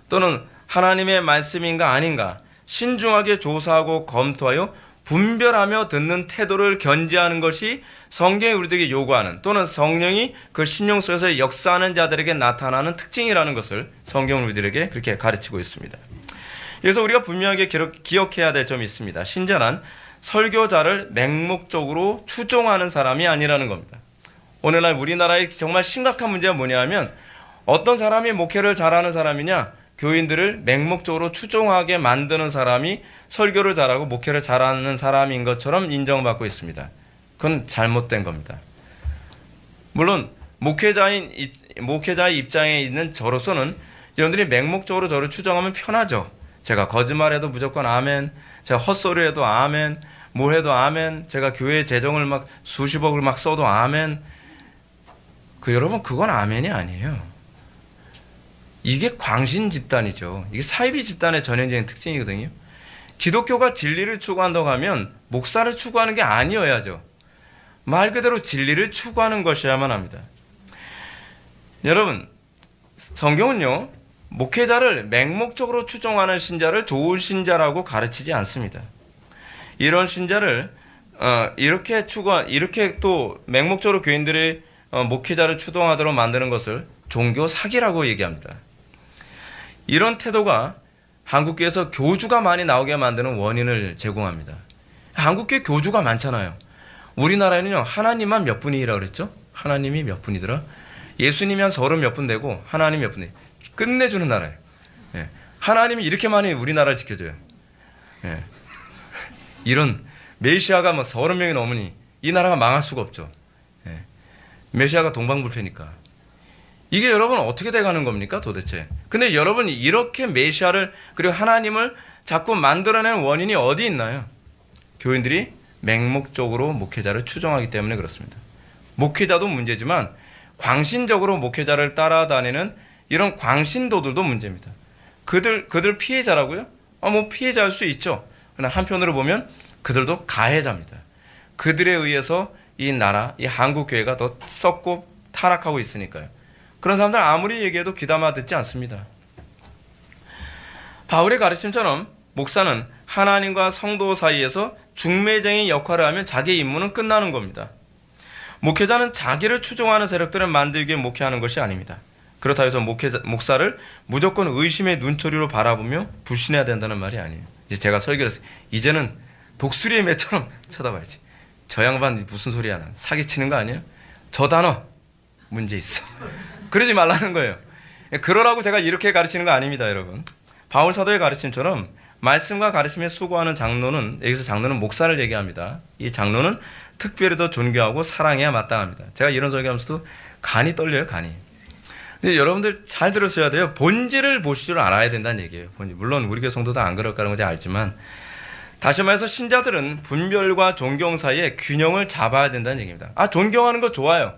Speaker 1: 또는 하나님의 말씀인가 아닌가 신중하게 조사하고 검토하여 분별하며 듣는 태도를 견지하는 것이 성경이 우리들에게 요구하는 또는 성령이 그 심령 속에서 역사하는 자들에게 나타나는 특징이라는 것을 성경은 우리들에게 그렇게 가르치고 있습니다. 그래서 우리가 분명하게 기억해야 될 점이 있습니다. 신자는 설교자를 맹목적으로 추종하는 사람이 아니라는 겁니다. 오늘날 우리나라의 정말 심각한 문제가 뭐냐면 어떤 사람이 목회를 잘하는 사람이냐? 교인들을 맹목적으로 추종하게 만드는 사람이 설교를 잘하고 목회를 잘하는 사람인 것처럼 인정받고 있습니다. 그건 잘못된 겁니다. 물론 목회자의 입장에 있는 저로서는 여러분들이 맹목적으로 저를 추종하면 편하죠. 제가 거짓말해도 무조건 아멘, 제가 헛소리해도 아멘, 뭐 해도 아멘, 제가 교회 재정을 막 수십억을 막 써도 아멘. 여러분 그건 아멘이 아니에요. 이게 광신 집단이죠. 이게 사이비 집단의 전형적인 특징이거든요. 기독교가 진리를 추구한다고 하면 목사를 추구하는 게 아니어야죠. 말 그대로 진리를 추구하는 것이어야만 합니다. 여러분, 성경은요, 목회자를 맹목적으로 추종하는 신자를 좋은 신자라고 가르치지 않습니다. 이런 신자를 이렇게 또 맹목적으로 교인들의 목회자를 추동하도록 만드는 것을 종교 사기라고 얘기합니다. 이런 태도가 한국교회에서 교주가 많이 나오게 만드는 원인을 제공합니다. 한국교회 교주가 많잖아요. 우리나라에는요, 하나님만 몇 분이라고 그랬죠? 하나님이 몇 분이더라? 예수님이 한 30 몇 분 되고 하나님 몇 분 돼. 끝내주는 나라예요. 예. 하나님이 이렇게 많이 우리나라를 지켜줘요. 예. 이런 메시아가 뭐 30명이 넘으니 이 나라가 망할 수가 없죠. 예. 메시아가 동방불패니까. 이게 여러분 어떻게 돼가는 겁니까 도대체? 근데 여러분 이렇게 메시아를 그리고 하나님을 자꾸 만들어내는 원인이 어디 있나요? 교인들이 맹목적으로 목회자를 추종하기 때문에 그렇습니다. 목회자도 문제지만 광신적으로 목회자를 따라다니는 이런 광신도들도 문제입니다. 그들 피해자라고요? 뭐 피해자일 수 있죠. 그러나 한편으로 보면 그들도 가해자입니다. 그들에 의해서 이 나라, 이 한국교회가 더 썩고 타락하고 있으니까요. 그런 사람들 아무리 얘기해도 귀담아 듣지 않습니다. 바울의 가르침처럼 목사는 하나님과 성도 사이에서 중매쟁이 역할을 하면 자기의 임무는 끝나는 겁니다. 목회자는 자기를 추종하는 세력들을 만들기 위해 목회하는 것이 아닙니다. 그렇다고 해서 목사를 무조건 의심의 눈초리로 바라보며 불신해야 된다는 말이 아니에요. 이제 제가 설교를 했어요. 이제는 독수리의 매처럼 쳐다봐야지. 저 양반 무슨 소리야. 사기치는 거 아니에요? 저 단어 문제 있어. 그러지 말라는 거예요. 그러라고 제가 이렇게 가르치는 거 아닙니다, 여러분. 바울 사도의 가르침처럼 말씀과 가르침에 수고하는 장로는, 여기서 장로는 목사를 얘기합니다. 이 장로는 특별히 더 존경하고 사랑해야 마땅합니다. 제가 이런 설교하면서도 간이 떨려요, 간이. 근데 여러분들 잘 들으셔야 돼요. 본질을 보실 줄 알아야 된다는 얘기예요. 물론 우리 교회 성도도 안 그럴까라는 걸 알지만, 다시 말해서 신자들은 분별과 존경 사이에 균형을 잡아야 된다는 얘기입니다. 존경하는 거 좋아요.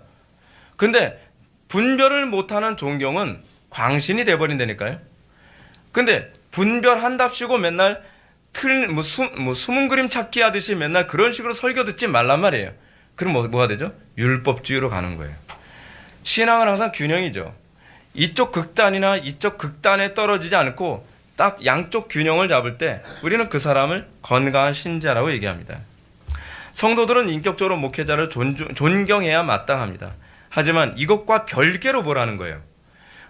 Speaker 1: 근데 분별을 못하는 존경은 광신이 돼버린다니까요. 근데 분별한답시고 맨날 숨은 그림 찾기 하듯이 맨날 그런 식으로 설교 듣지 말란 말이에요. 그럼 뭐가 되죠? 율법주의로 가는 거예요. 신앙은 항상 균형이죠. 이쪽 극단이나 이쪽 극단에 떨어지지 않고 딱 양쪽 균형을 잡을 때 우리는 그 사람을 건강한 신자라고 얘기합니다. 성도들은 인격적으로 목회자를 존경해야 마땅합니다. 하지만 이것과 별개로 보라는 거예요.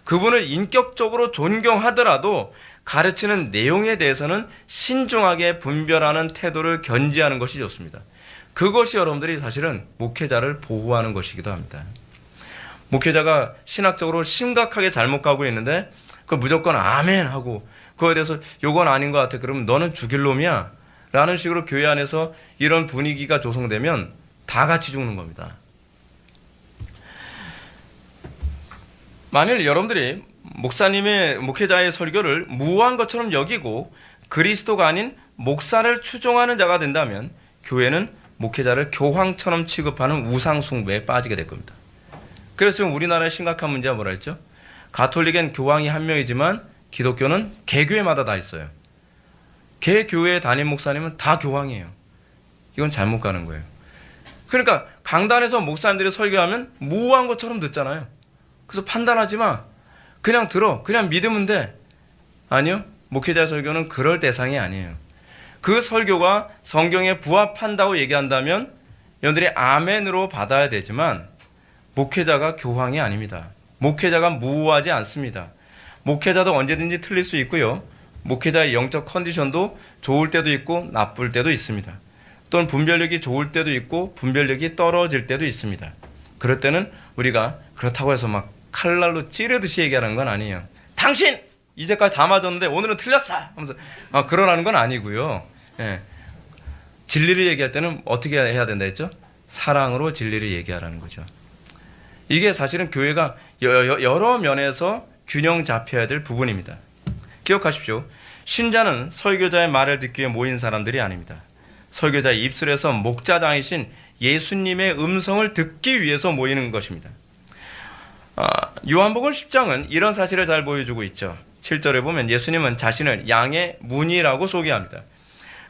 Speaker 1: 그분을 인격적으로 존경하더라도 가르치는 내용에 대해서는 신중하게 분별하는 태도를 견지하는 것이 좋습니다. 그것이 여러분들이 사실은 목회자를 보호하는 것이기도 합니다. 목회자가 신학적으로 심각하게 잘못 가고 있는데 그 무조건 아멘 하고 그거에 대해서 요건 아닌 것 같아. 그러면 너는 죽일 놈이야 라는 식으로 교회 안에서 이런 분위기가 조성되면 다 같이 죽는 겁니다. 만일 여러분들이 목회자의 설교를 무한 것처럼 여기고 그리스도가 아닌 목사를 추종하는 자가 된다면 교회는 목회자를 교황처럼 취급하는 우상 숭배에 빠지게 될 겁니다. 그래서 지금 우리나라의 심각한 문제가 뭐라 했죠? 가톨릭엔 교황이 한 명이지만 기독교는 개교회마다 다 있어요. 개교회 담임 목사님은 다 교황이에요. 이건 잘못 가는 거예요. 그러니까 강단에서 목사님들이 설교하면 무한 것처럼 듣잖아요. 그래서 판단하지 마. 그냥 들어. 그냥 믿으면 돼. 아니요. 목회자 설교는 그럴 대상이 아니에요. 그 설교가 성경에 부합한다고 얘기한다면 여러분들이 아멘으로 받아야 되지만 목회자가 교황이 아닙니다. 목회자가 무호하지 않습니다. 목회자도 언제든지 틀릴 수 있고요. 목회자의 영적 컨디션도 좋을 때도 있고 나쁠 때도 있습니다. 또는 분별력이 좋을 때도 있고 분별력이 떨어질 때도 있습니다. 그럴 때는 우리가 그렇다고 해서 막 칼날로 찌르듯이 얘기하는 건 아니에요. 당신! 이제까지 다 맞았는데 오늘은 틀렸어! 하면서 그러라는 건 아니고요. 예. 진리를 얘기할 때는 어떻게 해야 된다 했죠? 사랑으로 진리를 얘기하라는 거죠. 이게 사실은 교회가 여러 면에서 균형 잡혀야 될 부분입니다. 기억하십시오. 신자는 설교자의 말을 듣기 위해 모인 사람들이 아닙니다. 설교자의 입술에서 목자장이신 예수님의 음성을 듣기 위해서 모이는 것입니다. 요한복음 10장은 이런 사실을 잘 보여주고 있죠. 7절에 보면 예수님은 자신을 양의 문이라고 소개합니다.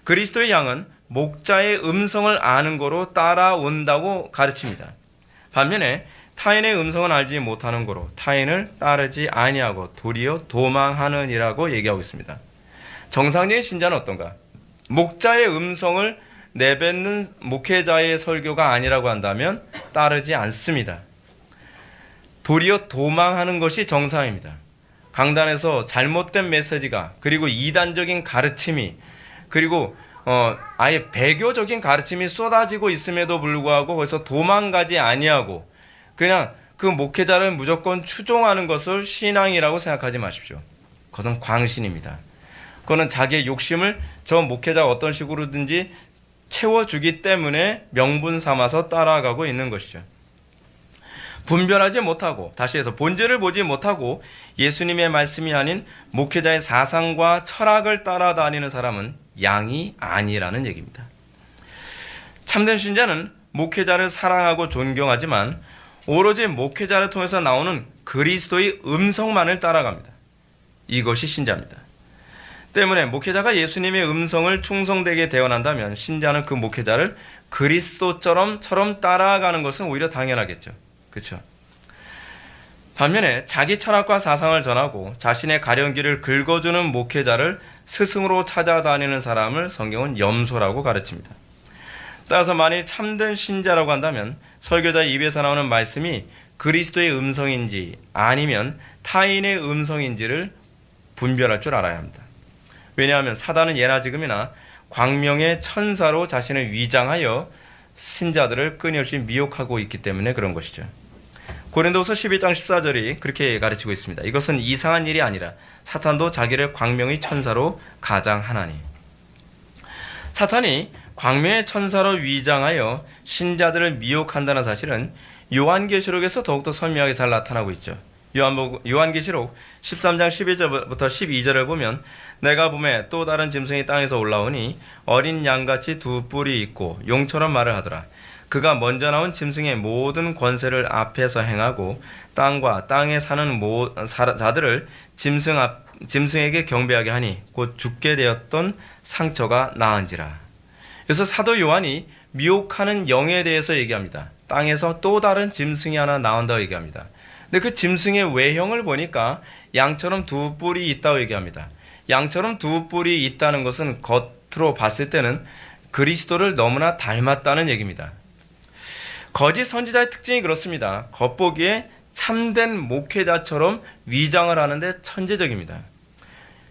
Speaker 1: 그리스도의 양은 목자의 음성을 아는 거로 따라온다고 가르칩니다. 반면에 타인의 음성은 알지 못하는 거로 타인을 따르지 아니하고 도리어 도망하느니라고 얘기하고 있습니다. 정상적인 신자는 어떤가? 목자의 음성을 내뱉는 목회자의 설교가 아니라고 한다면 따르지 않습니다. 도리어 도망하는 것이 정상입니다. 강단에서 잘못된 메시지가 그리고 이단적인 가르침이 그리고 아예 배교적인 가르침이 쏟아지고 있음에도 불구하고 거기서 도망가지 아니하고 그냥 그 목회자를 무조건 추종하는 것을 신앙이라고 생각하지 마십시오. 그것은 광신입니다. 그거는 자기의 욕심을 저 목회자가 어떤 식으로든지 채워주기 때문에 명분 삼아서 따라가고 있는 것이죠. 분별하지 못하고 다시 해서 본질을 보지 못하고 예수님의 말씀이 아닌 목회자의 사상과 철학을 따라다니는 사람은 양이 아니라는 얘기입니다. 참된 신자는 목회자를 사랑하고 존경하지만 오로지 목회자를 통해서 나오는 그리스도의 음성만을 따라갑니다. 이것이 신자입니다. 때문에 목회자가 예수님의 음성을 충성되게 대언한다면 신자는 그 목회자를 그리스도처럼 따라가는 것은 오히려 당연하겠죠. 그렇죠? 반면에 자기 철학과 사상을 전하고 자신의 가려운 길을 긁어주는 목회자를 스승으로 찾아다니는 사람을 성경은 염소라고 가르칩니다. 따라서 만일 참된 신자라고 한다면 설교자의 입에서 나오는 말씀이 그리스도의 음성인지 아니면 타인의 음성인지를 분별할 줄 알아야 합니다. 왜냐하면 사단은 예나 지금이나 광명의 천사로 자신을 위장하여 신자들을 끊임없이 미혹하고 있기 때문에 그런 것이죠. 고린도후서 11장 14절이 그렇게 가르치고 있습니다. 이것은 이상한 일이 아니라 사탄도 자기를 광명의 천사로 가장하나니. 사탄이 광명의 천사로 위장하여 신자들을 미혹한다는 사실은 요한계시록에서 더욱더 선명하게 잘 나타나고 있죠. 요한계시록 13장 11절부터 12절을 보면 내가 보매 또 다른 짐승이 땅에서 올라오니 어린 양같이 두 뿔이 있고 용처럼 말을 하더라. 그가 먼저 나온 짐승의 모든 권세를 앞에서 행하고 땅과 땅에 사는 자들을 짐승에게 경배하게 하니 곧 죽게 되었던 상처가 나은지라. 그래서 사도 요한이 미혹하는 영에 대해서 얘기합니다. 땅에서 또 다른 짐승이 하나 나온다고 얘기합니다. 근데 그 짐승의 외형을 보니까 양처럼 두 뿔이 있다고 얘기합니다. 양처럼 두 뿔이 있다는 것은 겉으로 봤을 때는 그리스도를 너무나 닮았다는 얘기입니다. 거짓 선지자의 특징이 그렇습니다. 겉보기에 참된 목회자처럼 위장을 하는데 천재적입니다.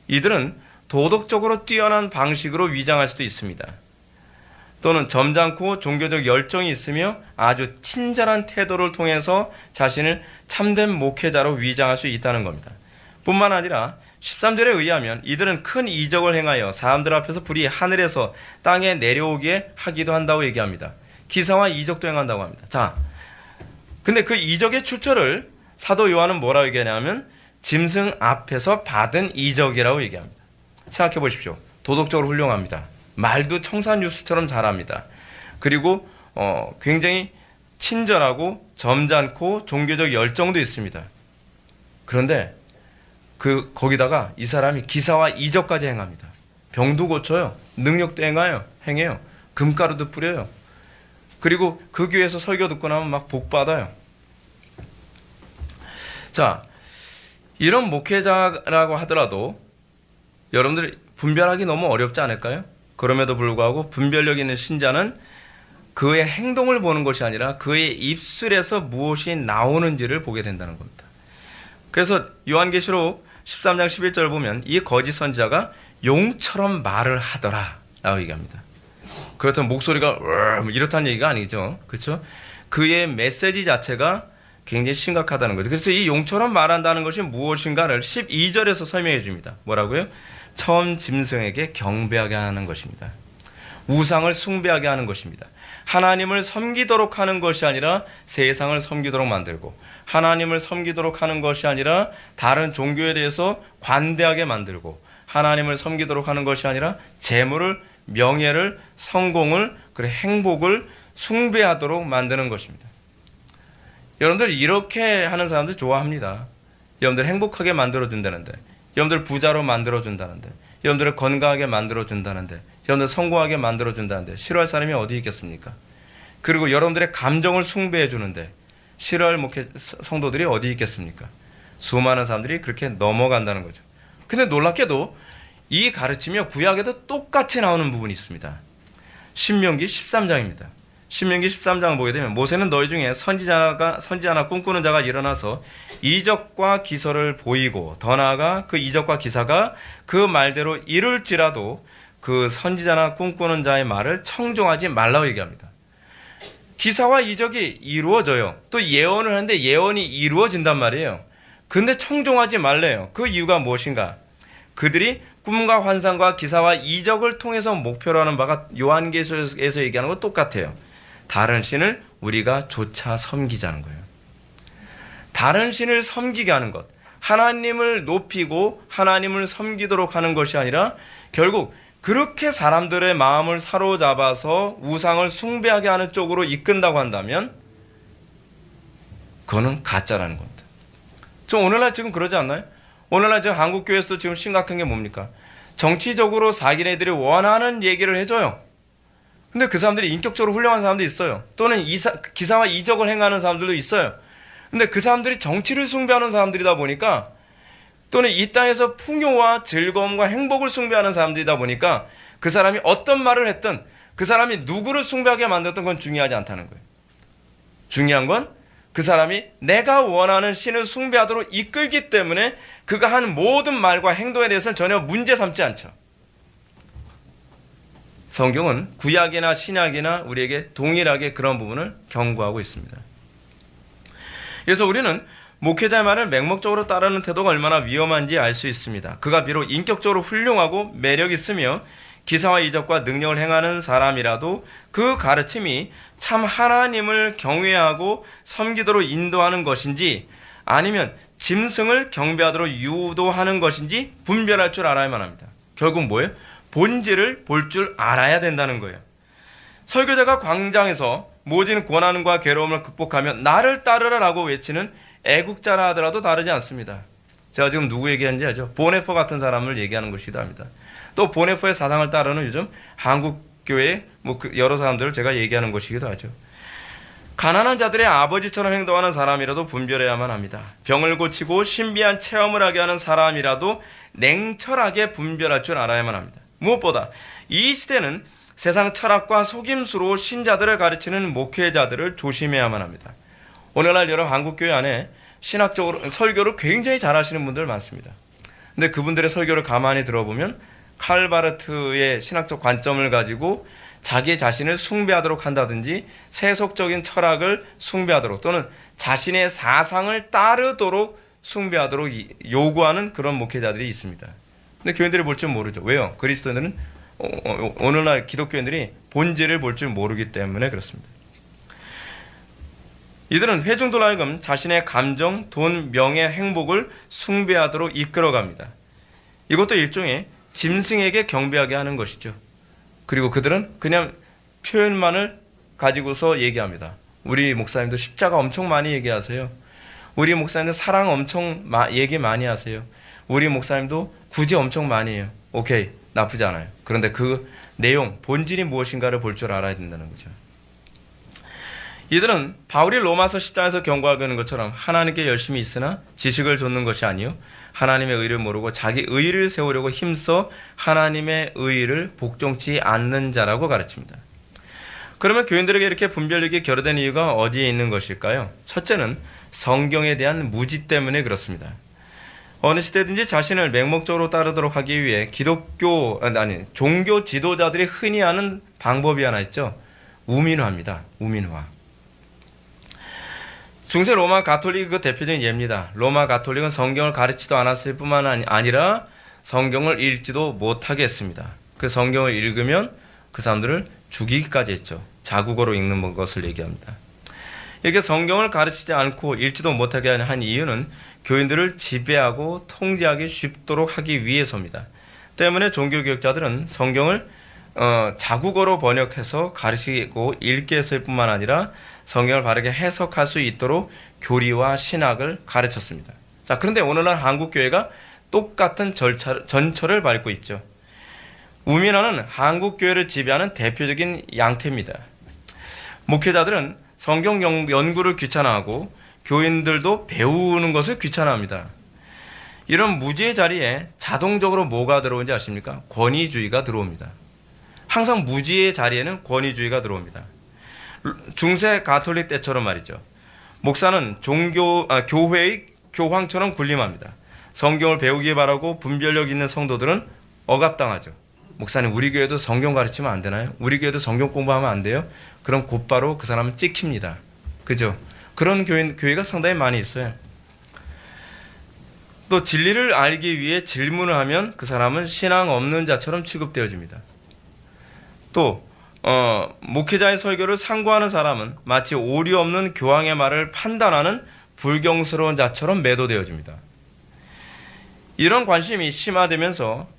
Speaker 1: 이들은 도덕적으로 뛰어난 방식으로 위장할 수도 있습니다. 또는 점잖고 종교적 열정이 있으며 아주 친절한 태도를 통해서 자신을 참된 목회자로 위장할 수 있다는 겁니다. 뿐만 아니라 13절에 의하면 이들은 큰 이적을 행하여 사람들 앞에서 불이 하늘에서 땅에 내려오게 하기도 한다고 얘기합니다. 기사와 이적도 행한다고 합니다. 자, 근데 그 이적의 출처를 사도 요한은 뭐라고 얘기하냐면 짐승 앞에서 받은 이적이라고 얘기합니다. 생각해 보십시오. 도덕적으로 훌륭합니다. 말도 청산유수처럼 잘합니다. 그리고 굉장히 친절하고 점잖고 종교적 열정도 있습니다. 그런데 거기다가 이 사람이 기사와 이적까지 행합니다. 병도 고쳐요. 능력도 행해요. 금가루도 뿌려요. 그리고 그 교회에서 설교 듣고 나면 막 복 받아요. 자, 이런 목회자라고 하더라도 여러분들 분별하기 너무 어렵지 않을까요? 그럼에도 불구하고 분별력 있는 신자는 그의 행동을 보는 것이 아니라 그의 입술에서 무엇이 나오는지를 보게 된다는 겁니다. 그래서 요한계시록 13장 11절 보면 이 거짓 선지자가 용처럼 말을 하더라 라고 얘기합니다. 그렇다면 목소리가 이렇다는 얘기가 아니죠. 그렇죠? 그의 메시지 자체가 굉장히 심각하다는 거죠. 그래서 이 용처럼 말한다는 것이 무엇인가를 12절에서 설명해 줍니다. 뭐라고요? 처음 짐승에게 경배하게 하는 것입니다. 우상을 숭배하게 하는 것입니다. 하나님을 섬기도록 하는 것이 아니라 세상을 섬기도록 만들고 하나님을 섬기도록 하는 것이 아니라 다른 종교에 대해서 관대하게 만들고 하나님을 섬기도록 하는 것이 아니라 재물을 명예를 성공을 그리고 행복을 숭배하도록 만드는 것입니다. 여러분들 이렇게 하는 사람들 좋아합니다. 여러분들 행복하게 만들어준다는데 여러분들 부자로 만들어준다는데 여러분들을 건강하게 만들어준다는데 여러분들 성공하게 만들어준다는데 싫어할 사람이 어디 있겠습니까? 그리고 여러분들의 감정을 숭배해 주는데 싫어할 성도들이 어디 있겠습니까? 수많은 사람들이 그렇게 넘어간다는 거죠. 근데 놀랍게도 이 가르침이 구약에도 똑같이 나오는 부분이 있습니다. 신명기 13장입니다. 신명기 13장을 보게 되면 모세는 너희 중에 선지자나 꿈꾸는 자가 일어나서 이적과 기사를 보이고 더 나아가 그 이적과 기사가 그 말대로 이룰지라도 그 선지자나 꿈꾸는 자의 말을 청종하지 말라고 얘기합니다. 기사와 이적이 이루어져요. 또 예언을 하는데 예언이 이루어진단 말이에요. 근데 청종하지 말래요. 그 이유가 무엇인가? 그들이 꿈과 환상과 기사와 이적을 통해서 목표로 하는 바가 요한계시에서 얘기하는 것 똑같아요. 다른 신을 우리가 조차 섬기자는 거예요. 다른 신을 섬기게 하는 것, 하나님을 높이고 하나님을 섬기도록 하는 것이 아니라 결국 그렇게 사람들의 마음을 사로잡아서 우상을 숭배하게 하는 쪽으로 이끈다고 한다면 그거는 가짜라는 겁니다. 좀 오늘날 지금 그러지 않나요? 오늘날 지금 한국교회에서도 지금 심각한 게 뭡니까? 정치적으로 자기네들이 원하는 얘기를 해줘요. 근데 그 사람들이 인격적으로 훌륭한 사람도 있어요. 또는 기사와 이적을 행하는 사람들도 있어요. 근데 그 사람들이 정치를 숭배하는 사람들이다 보니까 또는 이 땅에서 풍요와 즐거움과 행복을 숭배하는 사람들이다 보니까 그 사람이 어떤 말을 했든 그 사람이 누구를 숭배하게 만들었던 건 중요하지 않다는 거예요. 중요한 건 그 사람이 내가 원하는 신을 숭배하도록 이끌기 때문에 그가 한 모든 말과 행동에 대해서는 전혀 문제 삼지 않죠. 성경은 구약이나 신약이나 우리에게 동일하게 그런 부분을 경고하고 있습니다. 그래서 우리는 목회자의 말을 맹목적으로 따르는 태도가 얼마나 위험한지 알 수 있습니다. 그가 비록 인격적으로 훌륭하고 매력 있으며 기사와 이적과 능력을 행하는 사람이라도 그 가르침이 참 하나님을 경외하고 섬기도록 인도하는 것인지 아니면 짐승을 경배하도록 유도하는 것인지 분별할 줄 알아야만 합니다. 결국 뭐예요? 본질을 볼 줄 알아야 된다는 거예요. 설교자가 광장에서 모진 고난과 괴로움을 극복하며 나를 따르라라고 외치는 애국자라 하더라도 다르지 않습니다. 제가 지금 누구 얘기하는지 알죠? 보네퍼 같은 사람을 얘기하는 것이기도 합니다. 또 보네퍼의 사상을 따르는 요즘 한국교회 여러 사람들을 제가 얘기하는 것이기도 하죠. 가난한 자들의 아버지처럼 행동하는 사람이라도 분별해야만 합니다. 병을 고치고 신비한 체험을 하게 하는 사람이라도 냉철하게 분별할 줄 알아야만 합니다. 무엇보다 이 시대는 세상 철학과 속임수로 신자들을 가르치는 목회자들을 조심해야만 합니다. 오늘날 여러 한국교회 안에 신학적으로 설교를 굉장히 잘하시는 분들 많습니다. 근데 그분들의 설교를 가만히 들어보면 칼바르트의 신학적 관점을 가지고 자기 자신을 숭배하도록 한다든지 세속적인 철학을 숭배하도록 또는 자신의 사상을 따르도록 숭배하도록 요구하는 그런 목회자들이 있습니다. 근데 교인들이 볼 줄 모르죠. 왜요? 그리스도인들은 오늘날 기독교인들이 본질을 볼 줄 모르기 때문에 그렇습니다. 이들은 회중들 하여금 자신의 감정, 돈, 명예, 행복을 숭배하도록 이끌어갑니다. 이것도 일종의 짐승에게 경배하게 하는 것이죠. 그리고 그들은 그냥 표현만을 가지고서 얘기합니다. 우리 목사님도 십자가 엄청 많이 얘기하세요. 우리 목사님도 사랑 엄청 얘기 많이 하세요. 우리 목사님도 구제 엄청 많이 해요. 오케이, 나쁘지 않아요. 그런데 그 내용, 본질이 무엇인가를 볼 줄 알아야 된다는 거죠. 이들은 바울이 로마서 10장에서 경고하고 있는 것처럼 하나님께 열심히 있으나 지식을 좇는 것이 아니요 하나님의 의를 모르고 자기 의를 세우려고 힘써 하나님의 의를 복종치 않는 자라고 가르칩니다. 그러면 교인들에게 이렇게 분별력이 결여된 이유가 어디에 있는 것일까요? 첫째는 성경에 대한 무지 때문에 그렇습니다. 어느 시대든지 자신을 맹목적으로 따르도록 하기 위해 종교 지도자들이 흔히 하는 방법이 하나 있죠. 우민화입니다. 우민화. 중세 로마 가톨릭 그 대표적인 예입니다. 로마 가톨릭은 성경을 가르치지도 않았을 뿐만 아니라 성경을 읽지도 못하게 했습니다. 그 성경을 읽으면 그 사람들을 죽이기까지 했죠. 자국어로 읽는 것을 얘기합니다. 이렇게 성경을 가르치지 않고 읽지도 못하게 한 이유는 교인들을 지배하고 통제하기 쉽도록 하기 위해서입니다. 때문에 종교개혁자들은 성경을 자국어로 번역해서 가르치고 읽게 했을 뿐만 아니라 성경을 바르게 해석할 수 있도록 교리와 신학을 가르쳤습니다. 자, 그런데 오늘날 한국교회가 똑같은 전철을 밟고 있죠. 우민화는 한국교회를 지배하는 대표적인 양태입니다. 목회자들은 성경 연구를 귀찮아하고 교인들도 배우는 것을 귀찮아합니다. 이런 무지의 자리에 자동적으로 뭐가 들어오는지 아십니까? 권위주의가 들어옵니다. 항상 무지의 자리에는 권위주의가 들어옵니다. 중세 가톨릭 때처럼 말이죠. 목사는 교회의 교황처럼 군림합니다. 성경을 배우기 바라고 분별력 있는 성도들은 억압당하죠. 목사님, 우리 교회도 성경 가르치면 안 되나요? 우리 교회도 성경 공부하면 안 돼요? 그럼 곧바로 그 사람은 찍힙니다. 그죠? 그런 교회가 상당히 많이 있어요. 또 진리를 알기 위해 질문을 하면 그 사람은 신앙 없는 자처럼 취급되어집니다. 또 목회자의 설교를 상고하는 사람은 마치 오류 없는 교황의 말을 판단하는 불경스러운 자처럼 매도되어집니다. 이런 관심이 심화되면서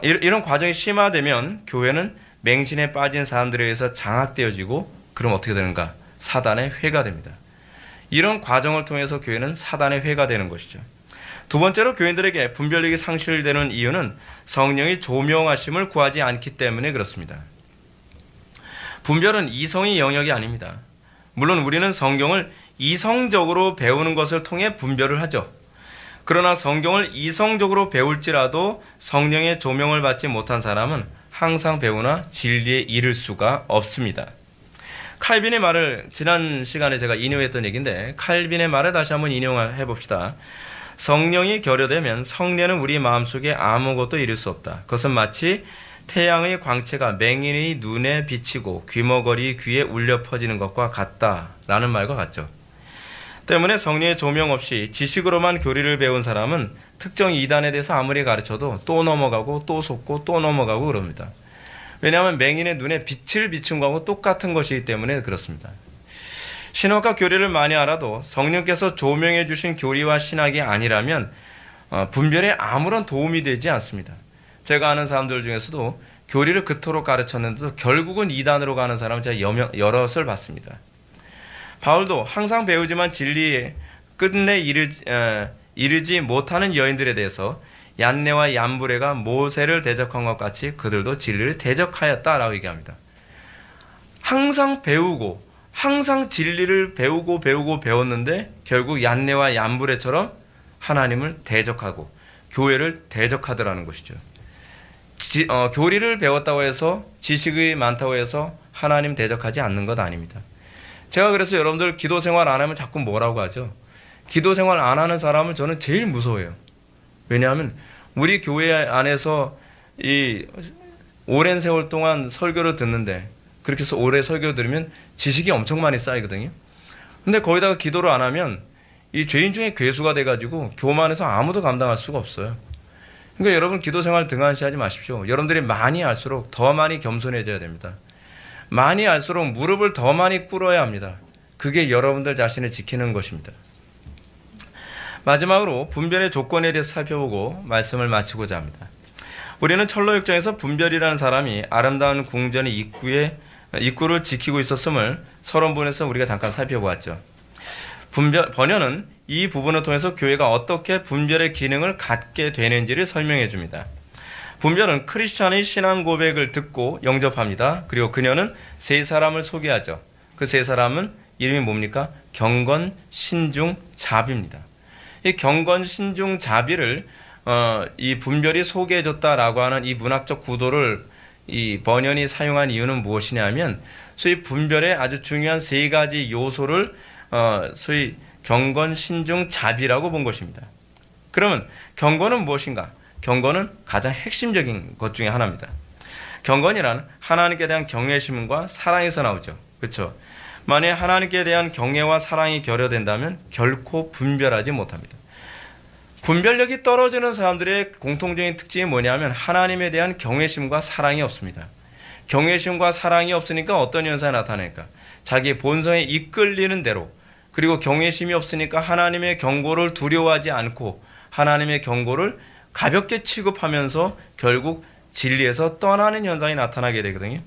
Speaker 1: 이런 과정이 심화되면 교회는 맹신에 빠진 사람들에 의해서 장악되어지고, 그럼 어떻게 되는가? 사단의 회가 됩니다. 이런 과정을 통해서 교회는 사단의 회가 되는 것이죠. 두 번째로 교인들에게 분별력이 상실되는 이유는 성령의 조명하심을 구하지 않기 때문에 그렇습니다. 분별은 이성의 영역이 아닙니다. 물론 우리는 성경을 이성적으로 배우는 것을 통해 분별을 하죠. 그러나 성경을 이성적으로 배울지라도 성령의 조명을 받지 못한 사람은 항상 배우나 진리에 이를 수가 없습니다. 칼빈의 말을 지난 시간에 제가 인용했던 얘기인데, 칼빈의 말을 다시 한번 인용해 봅시다. 성령이 결여되면 성례는 우리 마음속에 아무것도 이룰 수 없다. 그것은 마치 태양의 광채가 맹인의 눈에 비치고 귀머거리 귀에 울려 퍼지는 것과 같다라는 말과 같죠. 때문에 성령의 조명 없이 지식으로만 교리를 배운 사람은 특정 이단에 대해서 아무리 가르쳐도 또 넘어가고 또 속고 또 넘어가고 그럽니다. 왜냐하면 맹인의 눈에 빛을 비춘 것하고 똑같은 것이기 때문에 그렇습니다. 신학과 교리를 많이 알아도 성령께서 조명해 주신 교리와 신학이 아니라면 분별에 아무런 도움이 되지 않습니다. 제가 아는 사람들 중에서도 교리를 그토록 가르쳤는데도 결국은 이단으로 가는 사람은 제가 여럿을 봤습니다. 바울도 항상 배우지만 진리에 끝내 이르지 못하는 여인들에 대해서 얀네와 얀브레가 모세를 대적한 것 같이 그들도 진리를 대적하였다라고 얘기합니다. 항상 배우고 항상 진리를 배우고 배웠는데 결국 얀네와 얀브레처럼 하나님을 대적하고 교회를 대적하더라는 것이죠. 교리를 배웠다고 해서 지식이 많다고 해서 하나님 대적하지 않는 것 아닙니다. 제가 그래서 여러분들 기도 생활 안 하면 자꾸 뭐라고 하죠? 기도 생활 안 하는 사람을 저는 제일 무서워해요. 왜냐하면 우리 교회 안에서 이 오랜 세월 동안 설교를 듣는데, 그렇게 해서 오래 설교 들으면 지식이 엄청 많이 쌓이거든요. 근데 거기다가 기도를 안 하면 이 죄인 중에 괴수가 돼가지고 교만해서 아무도 감당할 수가 없어요. 그러니까 여러분 기도 생활 등한시하지 마십시오. 여러분들이 많이 알수록 더 많이 겸손해져야 됩니다. 많이 알수록 무릎을 더 많이 꿇어야 합니다. 그게 여러분들 자신을 지키는 것입니다. 마지막으로 분별의 조건에 대해서 살펴보고 말씀을 마치고자 합니다. 우리는 철로역정에서 분별이라는 사람이 아름다운 궁전의 입구를 지키고 있었음을 서론본에서 우리가 잠깐 살펴보았죠. 번연은 이 부분을 통해서 교회가 어떻게 분별의 기능을 갖게 되는지를 설명해 줍니다. 분별은 크리스찬의 신앙 고백을 듣고 영접합니다. 그리고 그녀는 세 사람을 소개하죠. 그 세 사람은 이름이 뭡니까? 경건, 신중, 자비입니다. 이 경건, 신중, 자비를 이 분별이 소개해줬다라고 하는 이 문학적 구도를 이 번연이 사용한 이유는 무엇이냐면, 소위 분별의 아주 중요한 세 가지 요소를 소위 경건, 신중, 자비라고 본 것입니다. 그러면 경건은 무엇인가? 경건은 가장 핵심적인 것 중에 하나입니다. 경건이란 하나님께 대한 경외심과 사랑에서 나오죠. 그렇죠? 만약 하나님께 대한 경외와 사랑이 결여된다면 결코 분별하지 못합니다. 분별력이 떨어지는 사람들의 공통적인 특징이 뭐냐면 하나님에 대한 경외심과 사랑이 없습니다. 경외심과 사랑이 없으니까 어떤 현상이 나타날까? 자기 본성에 이끌리는 대로, 그리고 경외심이 없으니까 하나님의 경고를 두려워하지 않고 하나님의 경고를 가볍게 취급하면서 결국 진리에서 떠나는 현상이 나타나게 되거든요.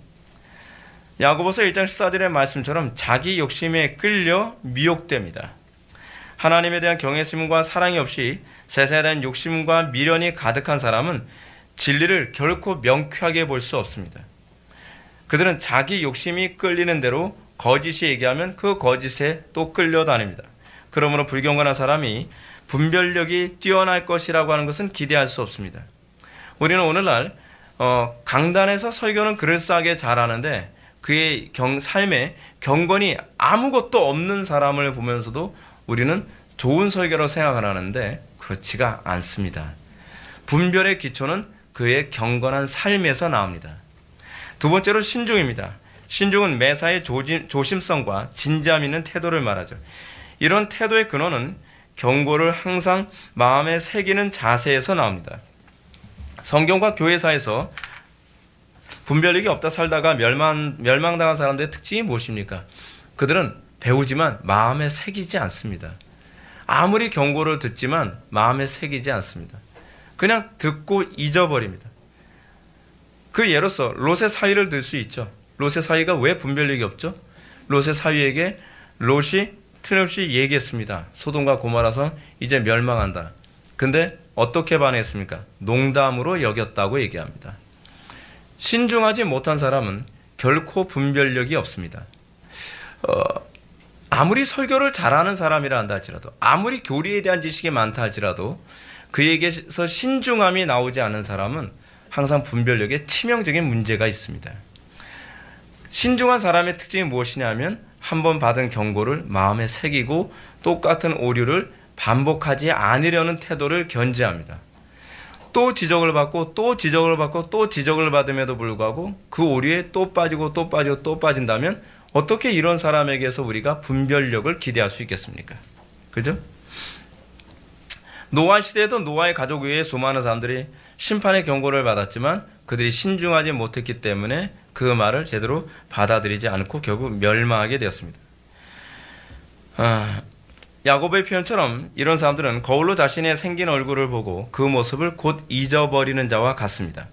Speaker 1: 야고보서 1장 14절의 말씀처럼 자기 욕심에 끌려 미혹됩니다. 하나님에 대한 경외심과 사랑이 없이 세상에 대한 욕심과 미련이 가득한 사람은 진리를 결코 명쾌하게 볼 수 없습니다. 그들은 자기 욕심이 끌리는 대로 거짓이 얘기하면 그 거짓에 또 끌려다닙니다. 그러므로 불경건한 사람이 분별력이 뛰어날 것이라고 하는 것은 기대할 수 없습니다. 우리는 오늘날 강단에서 설교는 그럴싸하게 잘하는데 그의 삶에 경건이 아무것도 없는 사람을 보면서도 우리는 좋은 설교로 생각을 하는데 그렇지가 않습니다. 분별의 기초는 그의 경건한 삶에서 나옵니다. 두 번째로 신중입니다. 신중은 매사에 조심성과 진지함 있는 태도를 말하죠. 이런 태도의 근원은 경고를 항상 마음에 새기는 자세에서 나옵니다. 성경과 교회사에서 분별력이 없다 살다가 멸망당한 사람들의 특징이 무엇입니까? 그들은 배우지만 마음에 새기지 않습니다. 아무리 경고를 듣지만 마음에 새기지 않습니다. 그냥 듣고 잊어버립니다. 그 예로서 롯의 사위를 들 수 있죠. 롯의 사위가 왜 분별력이 없죠? 롯의 사위에게 롯이 틀림없이 얘기했습니다. 소돔과 고모라서 이제 멸망한다. 근데 어떻게 반응했습니까? 농담으로 여겼다고 얘기합니다. 신중하지 못한 사람은 결코 분별력이 없습니다. 아무리 설교를 잘하는 사람이라 한다 할지라도, 아무리 교리에 대한 지식이 많다 할지라도 그에게서 신중함이 나오지 않는 사람은 항상 분별력에 치명적인 문제가 있습니다. 신중한 사람의 특징이 무엇이냐면 한 번 받은 경고를 마음에 새기고 똑같은 오류를 반복하지 않으려는 태도를 견지합니다. 또 지적을 받고 또 지적을 받고 또 지적을 받음에도 불구하고 그 오류에 또 빠지고 또 빠지고 또 빠진다면 어떻게 이런 사람에게서 우리가 분별력을 기대할 수 있겠습니까? 그죠? 노아 시대에도 노아의 가족 외에 수많은 사람들이 심판의 경고를 받았지만 그들이 신중하지 못했기 때문에 그 말을 제대로 받아들이지 않고 결국 멸망하게 되었습니다. 야곱의 표현처럼 이런 사람들은 거울로 자신의 생긴 얼굴을 보고 그 모습을 곧 잊어버리는 자와 같습니다.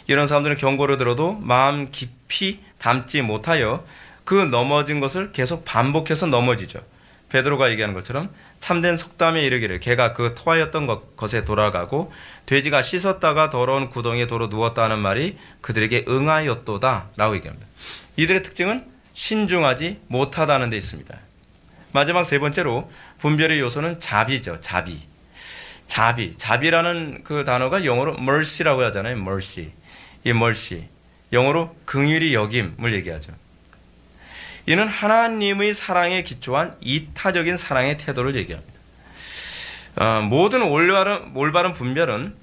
Speaker 1: 이런 사람들은 경고를 들어도 마음 깊이 담지 못하여 그 넘어진 것을 계속 반복해서 넘어지죠. 베드로가 얘기하는 것처럼 참된 속담에 이르기를 개가 그 토하였던 것에 돌아가고 돼지가 씻었다가 더러운 구덩이에 도로 누웠다 하는 말이 그들에게 응하였도다 라고 얘기합니다. 이들의 특징은 신중하지 못하다는 데 있습니다. 마지막 세 번째로 분별의 요소는 자비죠. 자비라는 그 단어가 영어로 mercy라고 하잖아요. mercy. 이 mercy 영어로 긍휼히 여김을 얘기하죠. 이는 하나님의 사랑에 기초한 이타적인 사랑의 태도를 얘기합니다. 모든 올바른 분별은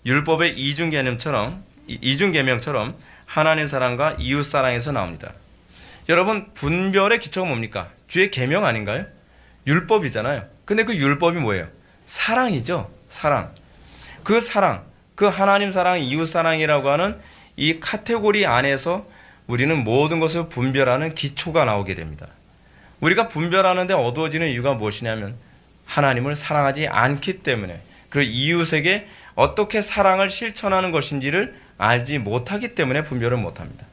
Speaker 1: 율법의 이중계명처럼 하나님 사랑과 이웃 사랑에서 나옵니다. 여러분, 분별의 기초가 뭡니까? 주의 계명 아닌가요? 율법이잖아요. 근데 그 율법이 뭐예요? 사랑이죠. 사랑. 그 하나님 사랑, 이웃 사랑이라고 하는 이 카테고리 안에서 우리는 모든 것을 분별하는 기초가 나오게 됩니다. 우리가 분별하는데 어두워지는 이유가 무엇이냐면 하나님을 사랑하지 않기 때문에, 그리고 이웃에게 어떻게 사랑을 실천하는 것인지를 알지 못하기 때문에 분별을 못합니다.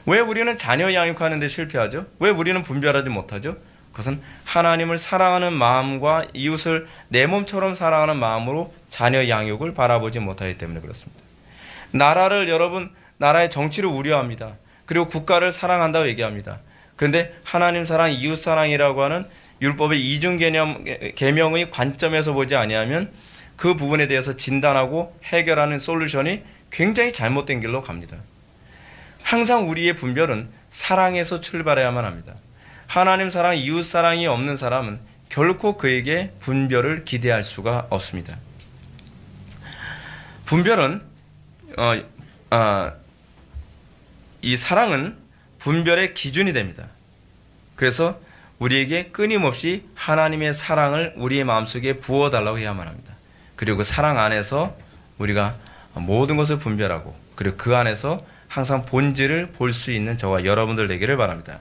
Speaker 1: 왜 우리는 자녀 양육하는 데 실패하죠? 왜 우리는 분별하지 못하죠? 그것은 하나님을 사랑하는 마음과 이웃을 내 몸처럼 사랑하는 마음으로 자녀 양육을 바라보지 못하기 때문에 그렇습니다. 나라의 정치를 우려합니다. 그리고 국가를 사랑한다고 얘기합니다. 그런데 하나님 사랑, 이웃 사랑이라고 하는 율법의 이중 계명의 관점에서 보지 아니하면 그 부분에 대해서 진단하고 해결하는 솔루션이 굉장히 잘못된 길로 갑니다. 항상 우리의 분별은 사랑에서 출발해야만 합니다. 하나님 사랑, 이웃 사랑이 없는 사람은 결코 그에게 분별을 기대할 수가 없습니다. 분별은 이 사랑은 분별의 기준이 됩니다. 그래서 우리에게 끊임없이 하나님의 사랑을 우리의 마음속에 부어달라고 해야만 합니다. 그리고 그 사랑 안에서 우리가 모든 것을 분별하고 그리고 그 안에서 항상 본질을 볼 수 있는 저와 여러분들 되기를 바랍니다.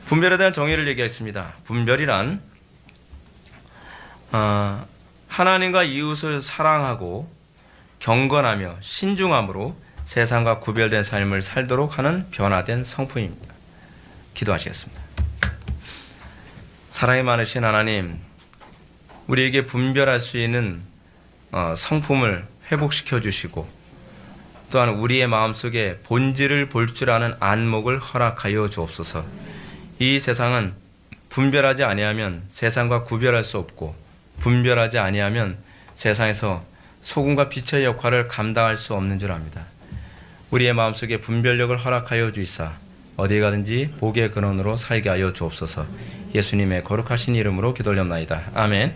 Speaker 1: 분별에 대한 정의를 얘기하겠습니다. 분별이란 하나님과 이웃을 사랑하고 경건하며 신중함으로 세상과 구별된 삶을 살도록 하는 변화된 성품입니다. 기도하시겠습니다. 사랑이 많으신 하나님, 우리에게 분별할 수 있는 성품을 회복시켜 주시고 또한 우리의 마음속에 본질을 볼 줄 아는 안목을 허락하여 주옵소서. 이 세상은 분별하지 아니하면 세상과 구별할 수 없고 분별하지 아니하면 세상에서 소금과 빛의 역할을 감당할 수 없는 줄 압니다. 우리의 마음속에 분별력을 허락하여 주이사 어디에 가든지 복의 근원으로 살게 하여 주옵소서. 예수님의 거룩하신 이름으로 기도올렵나이다. 아멘.